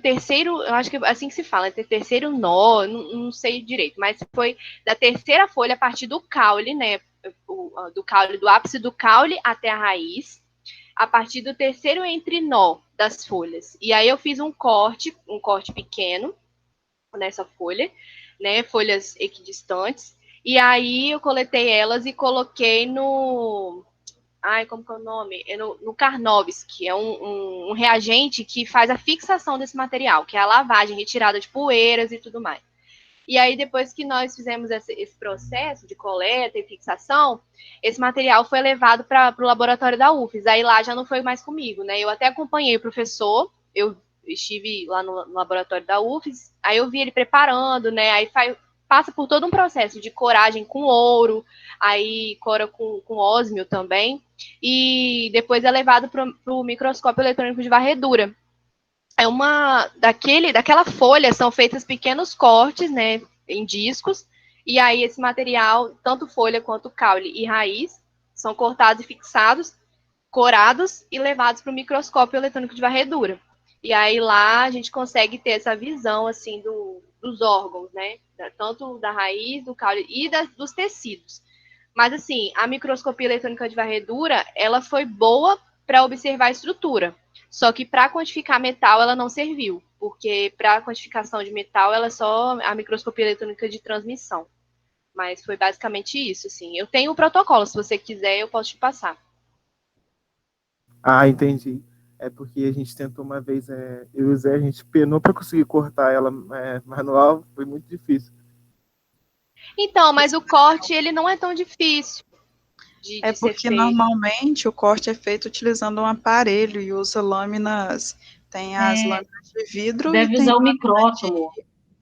terceiro, eu acho que é assim que se fala, entre o terceiro nó, não sei direito, mas foi da terceira folha a partir do caule, né, do caule, do ápice do caule até a raiz, a partir do terceiro entrenó das folhas. E aí eu fiz um corte pequeno nessa folha, né, folhas equidistantes, e aí eu coletei elas e coloquei no... Ai, como que é o nome? No Karnowsk, que é um reagente que faz a fixação desse material, que é a lavagem, retirada de poeiras e tudo mais. E aí, depois que nós fizemos esse processo de coleta e fixação, esse material foi levado para o laboratório da UFES. Aí lá já não foi mais comigo, né? Eu até acompanhei o professor, eu estive lá no laboratório da UFES, aí eu vi ele preparando, né? Aí passa por todo um processo de coragem com ouro, aí cora com ósmio também, e depois é levado para o microscópio eletrônico de varredura. Daquela folha são feitos pequenos cortes, né, em discos, e aí esse material, tanto folha quanto caule e raiz, são cortados e fixados, corados e levados para o microscópio eletrônico de varredura. E aí lá a gente consegue ter essa visão, assim, dos órgãos, né, tanto da raiz, do caule e dos tecidos. Mas, assim, a microscopia eletrônica de varredura, ela foi boa para observar a estrutura. Só que para quantificar metal, ela não serviu. Porque para a quantificação de metal, ela é só a microscopia eletrônica de transmissão. Mas foi basicamente isso, assim. Eu tenho o protocolo, se você quiser, eu posso te passar. Ah, entendi. É porque a gente tentou uma vez, eu e o Zé, a gente penou para conseguir cortar ela manual, foi muito difícil. Então, mas o corte, ele não é tão difícil É de ser porque feito. normalmente o corte é feito utilizando um aparelho e usa lâminas, tem as lâminas de vidro e Deve tem usar o lâmina micrótomo.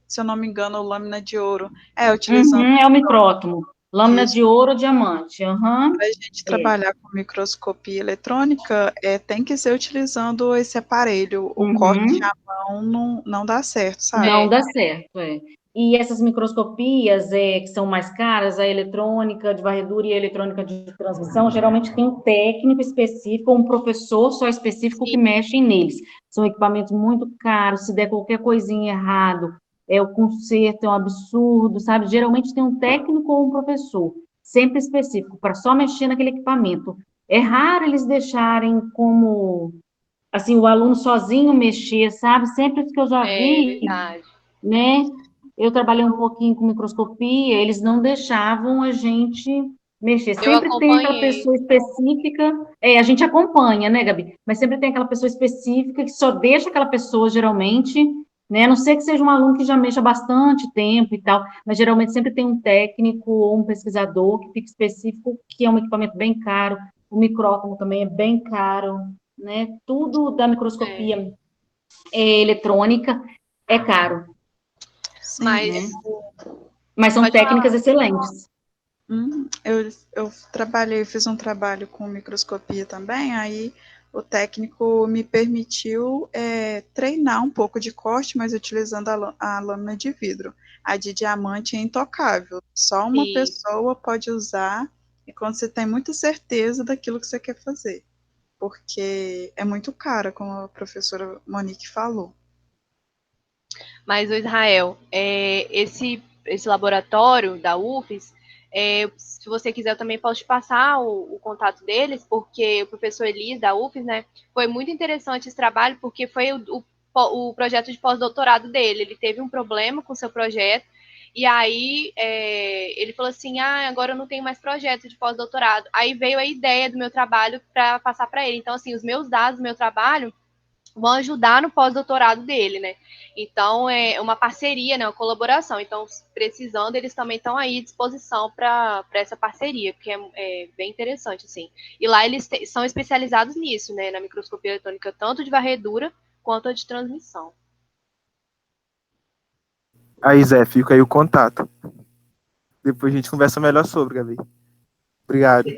se eu não me engano, lâmina de ouro. Utilizando Uhum, é o micrótomo. Lâmina isso. de ouro ou diamante. Uhum. Para a gente trabalhar com microscopia eletrônica, tem que ser utilizando esse aparelho. O corte Uhum. à mão não dá certo, sabe? Não dá certo, é. E essas microscopias que são mais caras, a eletrônica de varredura e a eletrônica de transmissão, geralmente tem um técnico específico, ou um professor só específico que Sim. mexe neles. São equipamentos muito caros, se der qualquer coisinha errado, o conserto é um absurdo, sabe? Geralmente tem um técnico ou um professor, sempre específico, para só mexer naquele equipamento. É raro eles deixarem como, assim, o aluno sozinho mexer, sabe? Sempre que eu já É vi, verdade. né? Eu trabalhei um pouquinho com microscopia, eles não deixavam a gente mexer. Eu Sempre tem aquela acompanhei. pessoa específica, a gente acompanha, né, Gabi? Mas sempre tem aquela pessoa específica que só deixa aquela pessoa, geralmente, né? A não ser que seja um aluno que já mexa bastante tempo e tal, mas geralmente sempre tem um técnico ou um pesquisador que fica específico, que é um equipamento bem caro. O micrótomo também é bem caro, né? Tudo da microscopia eletrônica é caro, Sim. né? Mas, Mas são pode técnicas falar. excelentes. Eu fiz um trabalho com microscopia também, aí o técnico me permitiu treinar um pouco de corte, mas utilizando a lâmina de vidro. A de diamante é intocável, só uma Sim. pessoa pode usar e quando você tem muita certeza daquilo que você quer fazer, porque é muito cara, como a professora Monique falou. Mas o Israel, esse laboratório da UFES, se você quiser, eu também posso te passar o contato deles, porque o professor Elis, da UFES, né, foi muito interessante esse trabalho, porque foi o o projeto de pós-doutorado dele. Ele teve um problema com o seu projeto, e aí ele falou assim, agora eu não tenho mais projeto de pós-doutorado. Aí veio a ideia do meu trabalho para passar para ele. Então, assim, os meus dados do meu trabalho vão ajudar no pós-doutorado dele, né? Então, é uma parceria, né, uma colaboração. Então, precisando, eles também estão aí à disposição para essa parceria, porque é bem interessante, assim. E lá eles são especializados nisso, né, na microscopia eletrônica, tanto de varredura quanto a de transmissão. Aí, Zé, fica aí o contato. Depois a gente conversa melhor sobre, Gabi. Obrigado.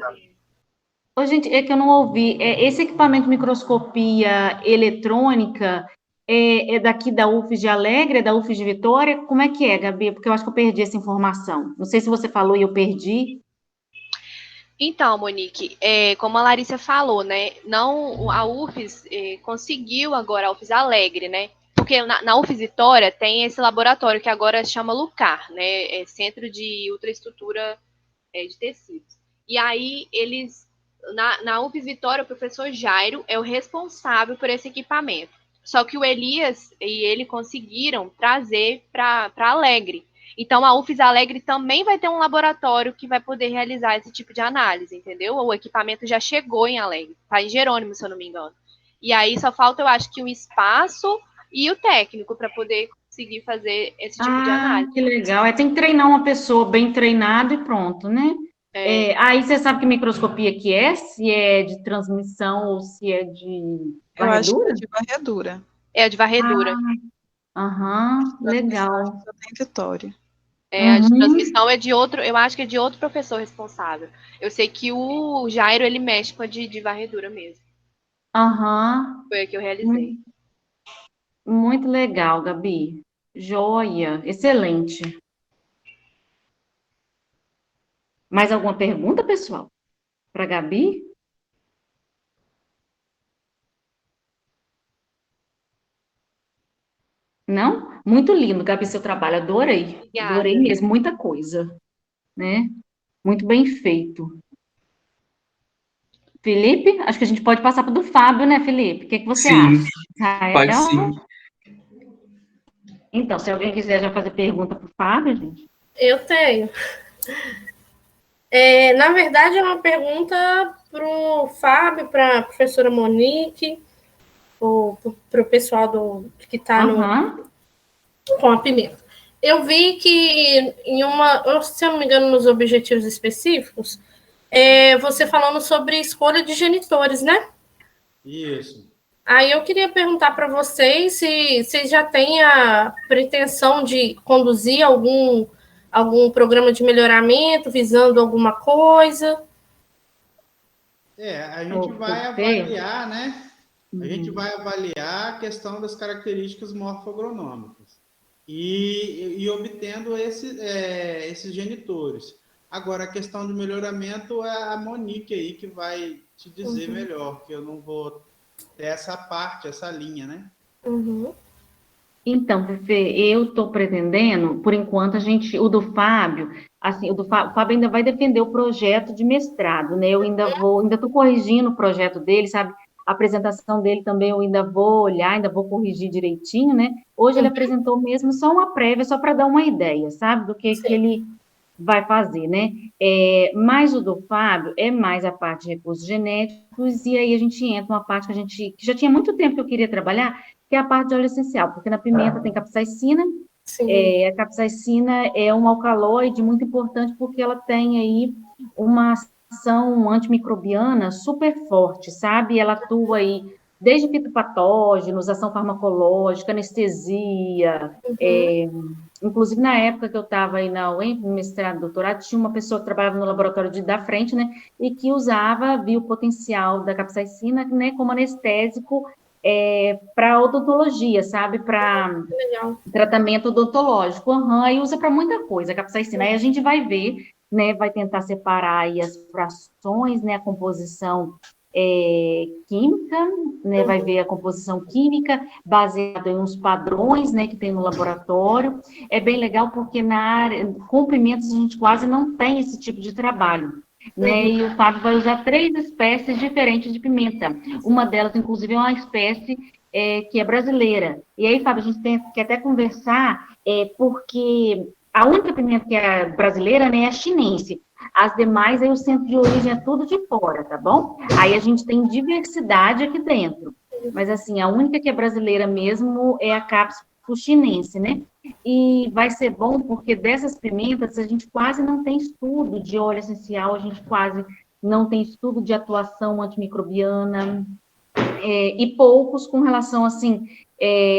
Ô, gente, é que eu não ouvi. Esse equipamento de microscopia eletrônica é daqui da UFES de Alegre, é da UFES de Vitória? Como é que é, Gabi? Porque eu acho que eu perdi essa informação. Não sei se você falou e eu perdi. Então, Monique, como a Larissa falou, né, não, a UFES conseguiu agora, a UFES Alegre, né, porque na UFES Vitória tem esse laboratório que agora chama LUCAR, né, Centro de Ultraestrutura de Tecidos. E aí, na UFES Vitória, o professor Jairo é o responsável por esse equipamento. Só que o Elias e ele conseguiram trazer para Alegre. Então, a UFES Alegre também vai ter um laboratório que vai poder realizar esse tipo de análise, entendeu? O equipamento já chegou em Alegre, está em Jerônimo, se eu não me engano. E aí só falta, eu acho, que o espaço e o técnico para poder conseguir fazer esse tipo de análise. Que legal. Tem que treinar uma pessoa bem treinada e pronto, né? Aí você sabe que microscopia que é? Se é de transmissão ou se é de Eu acho que varredura? é de varredura. É de varredura. Legal. Só tem Vitória. A de transmissão é de outro, eu acho que é de outro professor responsável. Eu sei que o Jairo, ele mexe com a de varredura mesmo. Foi a que eu realizei. Muito legal, Gabi. Joia, excelente. Mais alguma pergunta, pessoal? Para a Gabi? Não? Muito lindo, Gabi, seu trabalho. Adorei. Obrigada. Adorei mesmo, muita coisa, né? Muito bem feito. Felipe, acho que a gente pode passar para o do Fábio, né, Felipe? O que você acha? Pode sim. Então, se alguém quiser já fazer pergunta para o Fábio, gente. Eu tenho. Na verdade, é uma pergunta para o Fábio, para a professora Monique, para o pessoal que está com a Pimenta. Eu vi que se eu não me engano, nos objetivos específicos, você falando sobre escolha de genitores, né? Isso. Aí eu queria perguntar para vocês se vocês já têm a pretensão de conduzir algum programa de melhoramento, visando alguma coisa. A gente vai avaliar, né? A gente vai avaliar a questão das características morfogronômicas e obtendo esses genitores. Agora, a questão do melhoramento é a Monique aí que vai te dizer melhor, que eu não vou ter essa parte, essa linha, né? Então, Fê, eu estou pretendendo, por enquanto, o do Fábio, assim, o Fábio ainda vai defender o projeto de mestrado, né? Eu ainda estou corrigindo o projeto dele, sabe? A apresentação dele também eu ainda vou olhar, ainda vou corrigir direitinho, né? Hoje ele apresentou mesmo só uma prévia, só para dar uma ideia, sabe? Do que ele vai fazer, né? Mas o do Fábio é mais a parte de recursos genéticos, e aí a gente entra numa parte que já tinha muito tempo que eu queria trabalhar, que é a parte de óleo essencial, porque na pimenta tem capsaicina. A capsaicina é um alcaloide muito importante porque ela tem aí uma ação antimicrobiana super forte, sabe? Ela atua aí desde fitopatógenos, ação farmacológica, anestesia. Inclusive, na época que eu estava aí na UEM, no mestrado, doutorado, tinha uma pessoa que trabalhava no laboratório da frente, né? E que viu o potencial da capsaicina, né, como anestésico para odontologia, sabe? Para tratamento odontológico. E usa para muita coisa a capsaicina. Aí a gente vai ver, né? Vai tentar separar aí as frações, né? A composição química, né? Vai ver a composição química baseada em uns padrões, né? Que tem no laboratório. É bem legal porque na área, com pimentas, a gente quase não tem esse tipo de trabalho. Né? E o Fábio vai usar 3 espécies diferentes de pimenta. Uma delas, inclusive, é uma espécie que é brasileira. E aí, Fábio, a gente quer até conversar, porque a única pimenta que é brasileira, né, é a chinense. As demais, aí o centro de origem é tudo de fora, tá bom? Aí a gente tem diversidade aqui dentro. Mas, assim, a única que é brasileira mesmo é a cápsula chinense, né? E vai ser bom porque dessas pimentas a gente quase não tem estudo de óleo essencial, a gente quase não tem estudo de atuação antimicrobiana, e poucos com relação, assim,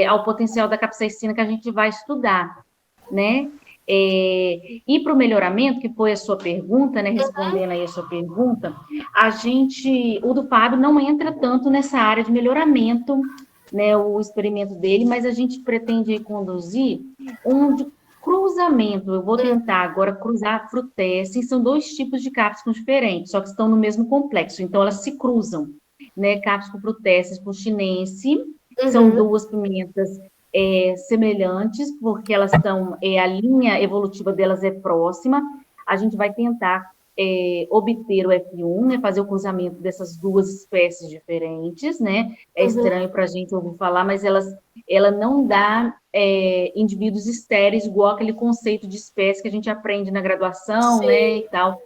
ao potencial da capsaicina que a gente vai estudar, né? E para o melhoramento, que foi a sua pergunta, né, respondendo aí a sua pergunta, o do Fábio não entra tanto nessa área de melhoramento, né, o experimento dele, mas a gente pretende conduzir um de cruzamento. Eu vou tentar agora cruzar frutescens, são 2 tipos de cápsulas diferentes, só que estão no mesmo complexo, então elas se cruzam, né, cápsula frutescens com chinense, são 2 pimentas semelhantes, porque elas estão, a linha evolutiva delas é próxima. A gente vai tentar obter o F1, né, fazer o cruzamento dessas 2 espécies diferentes, né? É estranho para a gente ouvir falar, mas ela não dá indivíduos estéreis igual aquele conceito de espécie que a gente aprende na graduação, sim, né, e tal.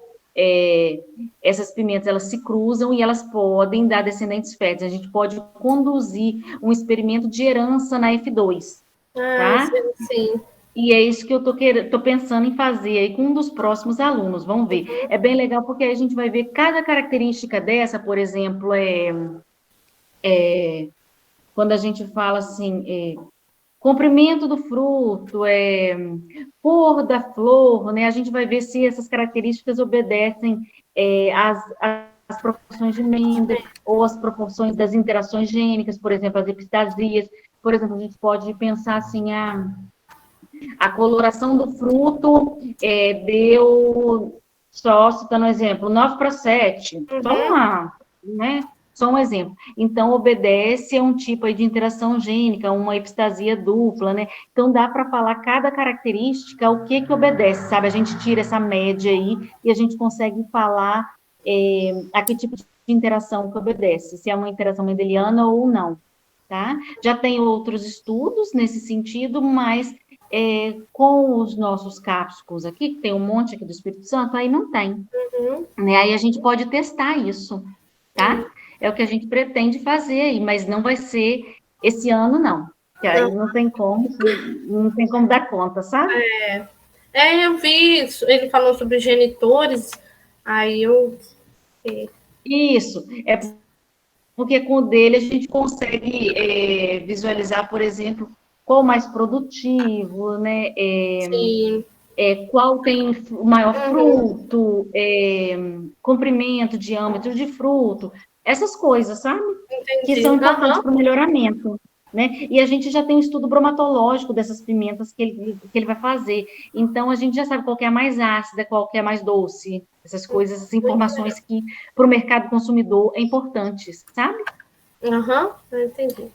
Essas pimentas, elas se cruzam e elas podem dar descendentes férteis. A gente pode conduzir um experimento de herança na F2, tá? Sim. E é isso que eu tô pensando em fazer aí com um dos próximos alunos, vamos ver. É bem legal porque aí a gente vai ver cada característica dessa, por exemplo, quando a gente fala assim, comprimento do fruto, cor da flor, né? A gente vai ver se essas características obedecem às proporções de Mendel ou às proporções das interações gênicas, por exemplo, as epistasias. Por exemplo, a gente pode pensar assim, a coloração do fruto deu, só citando um exemplo, 9:7. Só um exemplo. Então, obedece a um tipo aí de interação gênica, uma epistasia dupla, né? Então, dá para falar cada característica, o que obedece, sabe? A gente tira essa média aí e a gente consegue falar a que tipo de interação que obedece, se é uma interação mendeliana ou não, tá? Já tem outros estudos nesse sentido, mas com os nossos cápsulos aqui, que tem um monte aqui do Espírito Santo, aí não tem. Né? Aí a gente pode testar isso, tá? É o que a gente pretende fazer aí, mas não vai ser esse ano, não. Que aí não tem como dar conta, sabe? Eu vi isso, ele falou sobre genitores, aí eu... Isso, porque com o dele a gente consegue visualizar, por exemplo, qual mais produtivo, né? Sim. Qual tem o maior fruto, comprimento, diâmetro de fruto, essas coisas, sabe? Entendi. Que são importantes para o melhoramento, né? E a gente já tem um estudo bromatológico dessas pimentas que ele vai fazer. Então, a gente já sabe qual que é a mais ácida, qual que é a mais doce, essas coisas, essas informações que para o mercado consumidor é importantes, sabe? Entendi.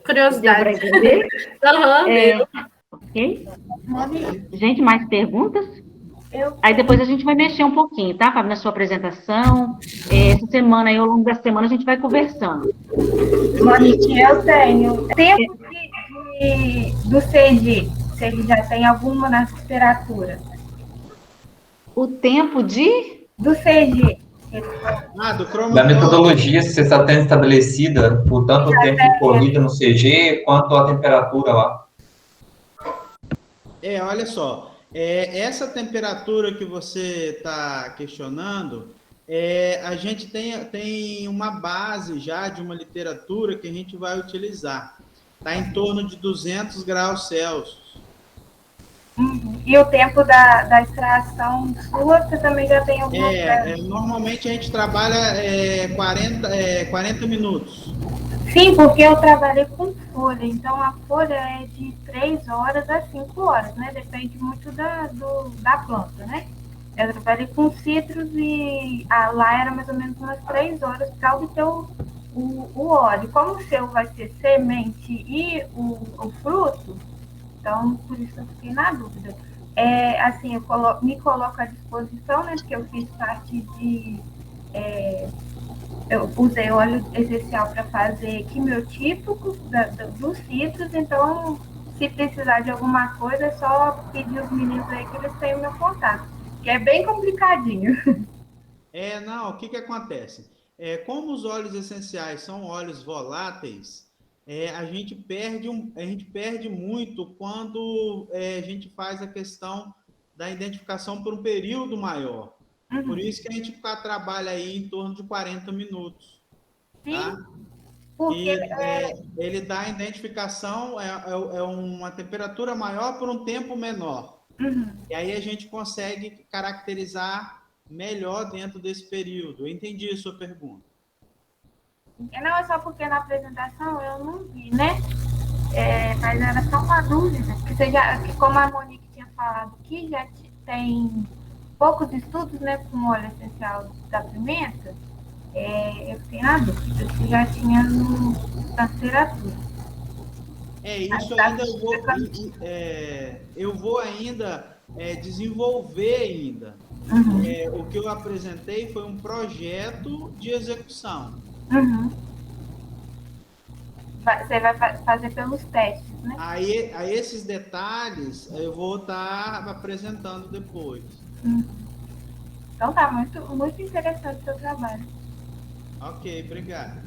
Curiosidade. Deu para entender? Deu. Ok? Gente, mais perguntas? Aí depois a gente vai mexer um pouquinho, tá, Fábio, na sua apresentação. Essa semana, aí, ao longo da semana, a gente vai conversando. Monique, eu tenho. Tempo do CG, se ele já tem alguma na literatura. O tempo do CG. Do cronoprograma. Da metodologia, se você está tendo estabelecida o tanto o tempo de corrida no CG, quanto a temperatura lá. Olha só, essa temperatura que você está questionando, a gente tem uma base já de uma literatura que a gente vai utilizar. Está em torno de 200 graus Celsius. E o tempo da extração sua, você também já tem alguma coisa? Normalmente a gente trabalha 40 minutos. Sim, porque eu trabalhei com folha, então a folha é de 3 horas a 5 horas, né? Depende muito da planta, né? Eu trabalhei com citros e lá era mais ou menos umas 3 horas para obter o óleo. Como o seu vai ser semente e o fruto, então por isso eu fiquei na dúvida. Assim, me coloco à disposição, né? Porque eu fiz parte eu usei óleo essencial para fazer quimiotípicos dos citros, então se precisar de alguma coisa é só pedir os meninos aí que eles têm o meu contato, que é bem complicadinho. Não, o que que acontece? Como os óleos essenciais são óleos voláteis, a gente perde muito quando a gente faz a questão da identificação por um período maior. Por isso que a gente trabalha aí em torno de 40 minutos. Tá? Porque Ele dá a identificação, uma temperatura maior por um tempo menor. E aí a gente consegue caracterizar melhor dentro desse período. Eu entendi a sua pergunta. Não, é só porque na apresentação eu não vi, né? Mas era só uma dúvida. Que como a Monique tinha falado que já tem poucos estudos, né, com óleo essencial da pimenta, eu fiquei na dúvida se já tinha na literatura. Isso ainda eu vou ainda desenvolver ainda. O que eu apresentei foi um projeto de execução. Você vai fazer pelos testes, né? Aí esses detalhes eu vou estar apresentando depois. Então tá muito, muito interessante o seu trabalho. Ok, obrigado.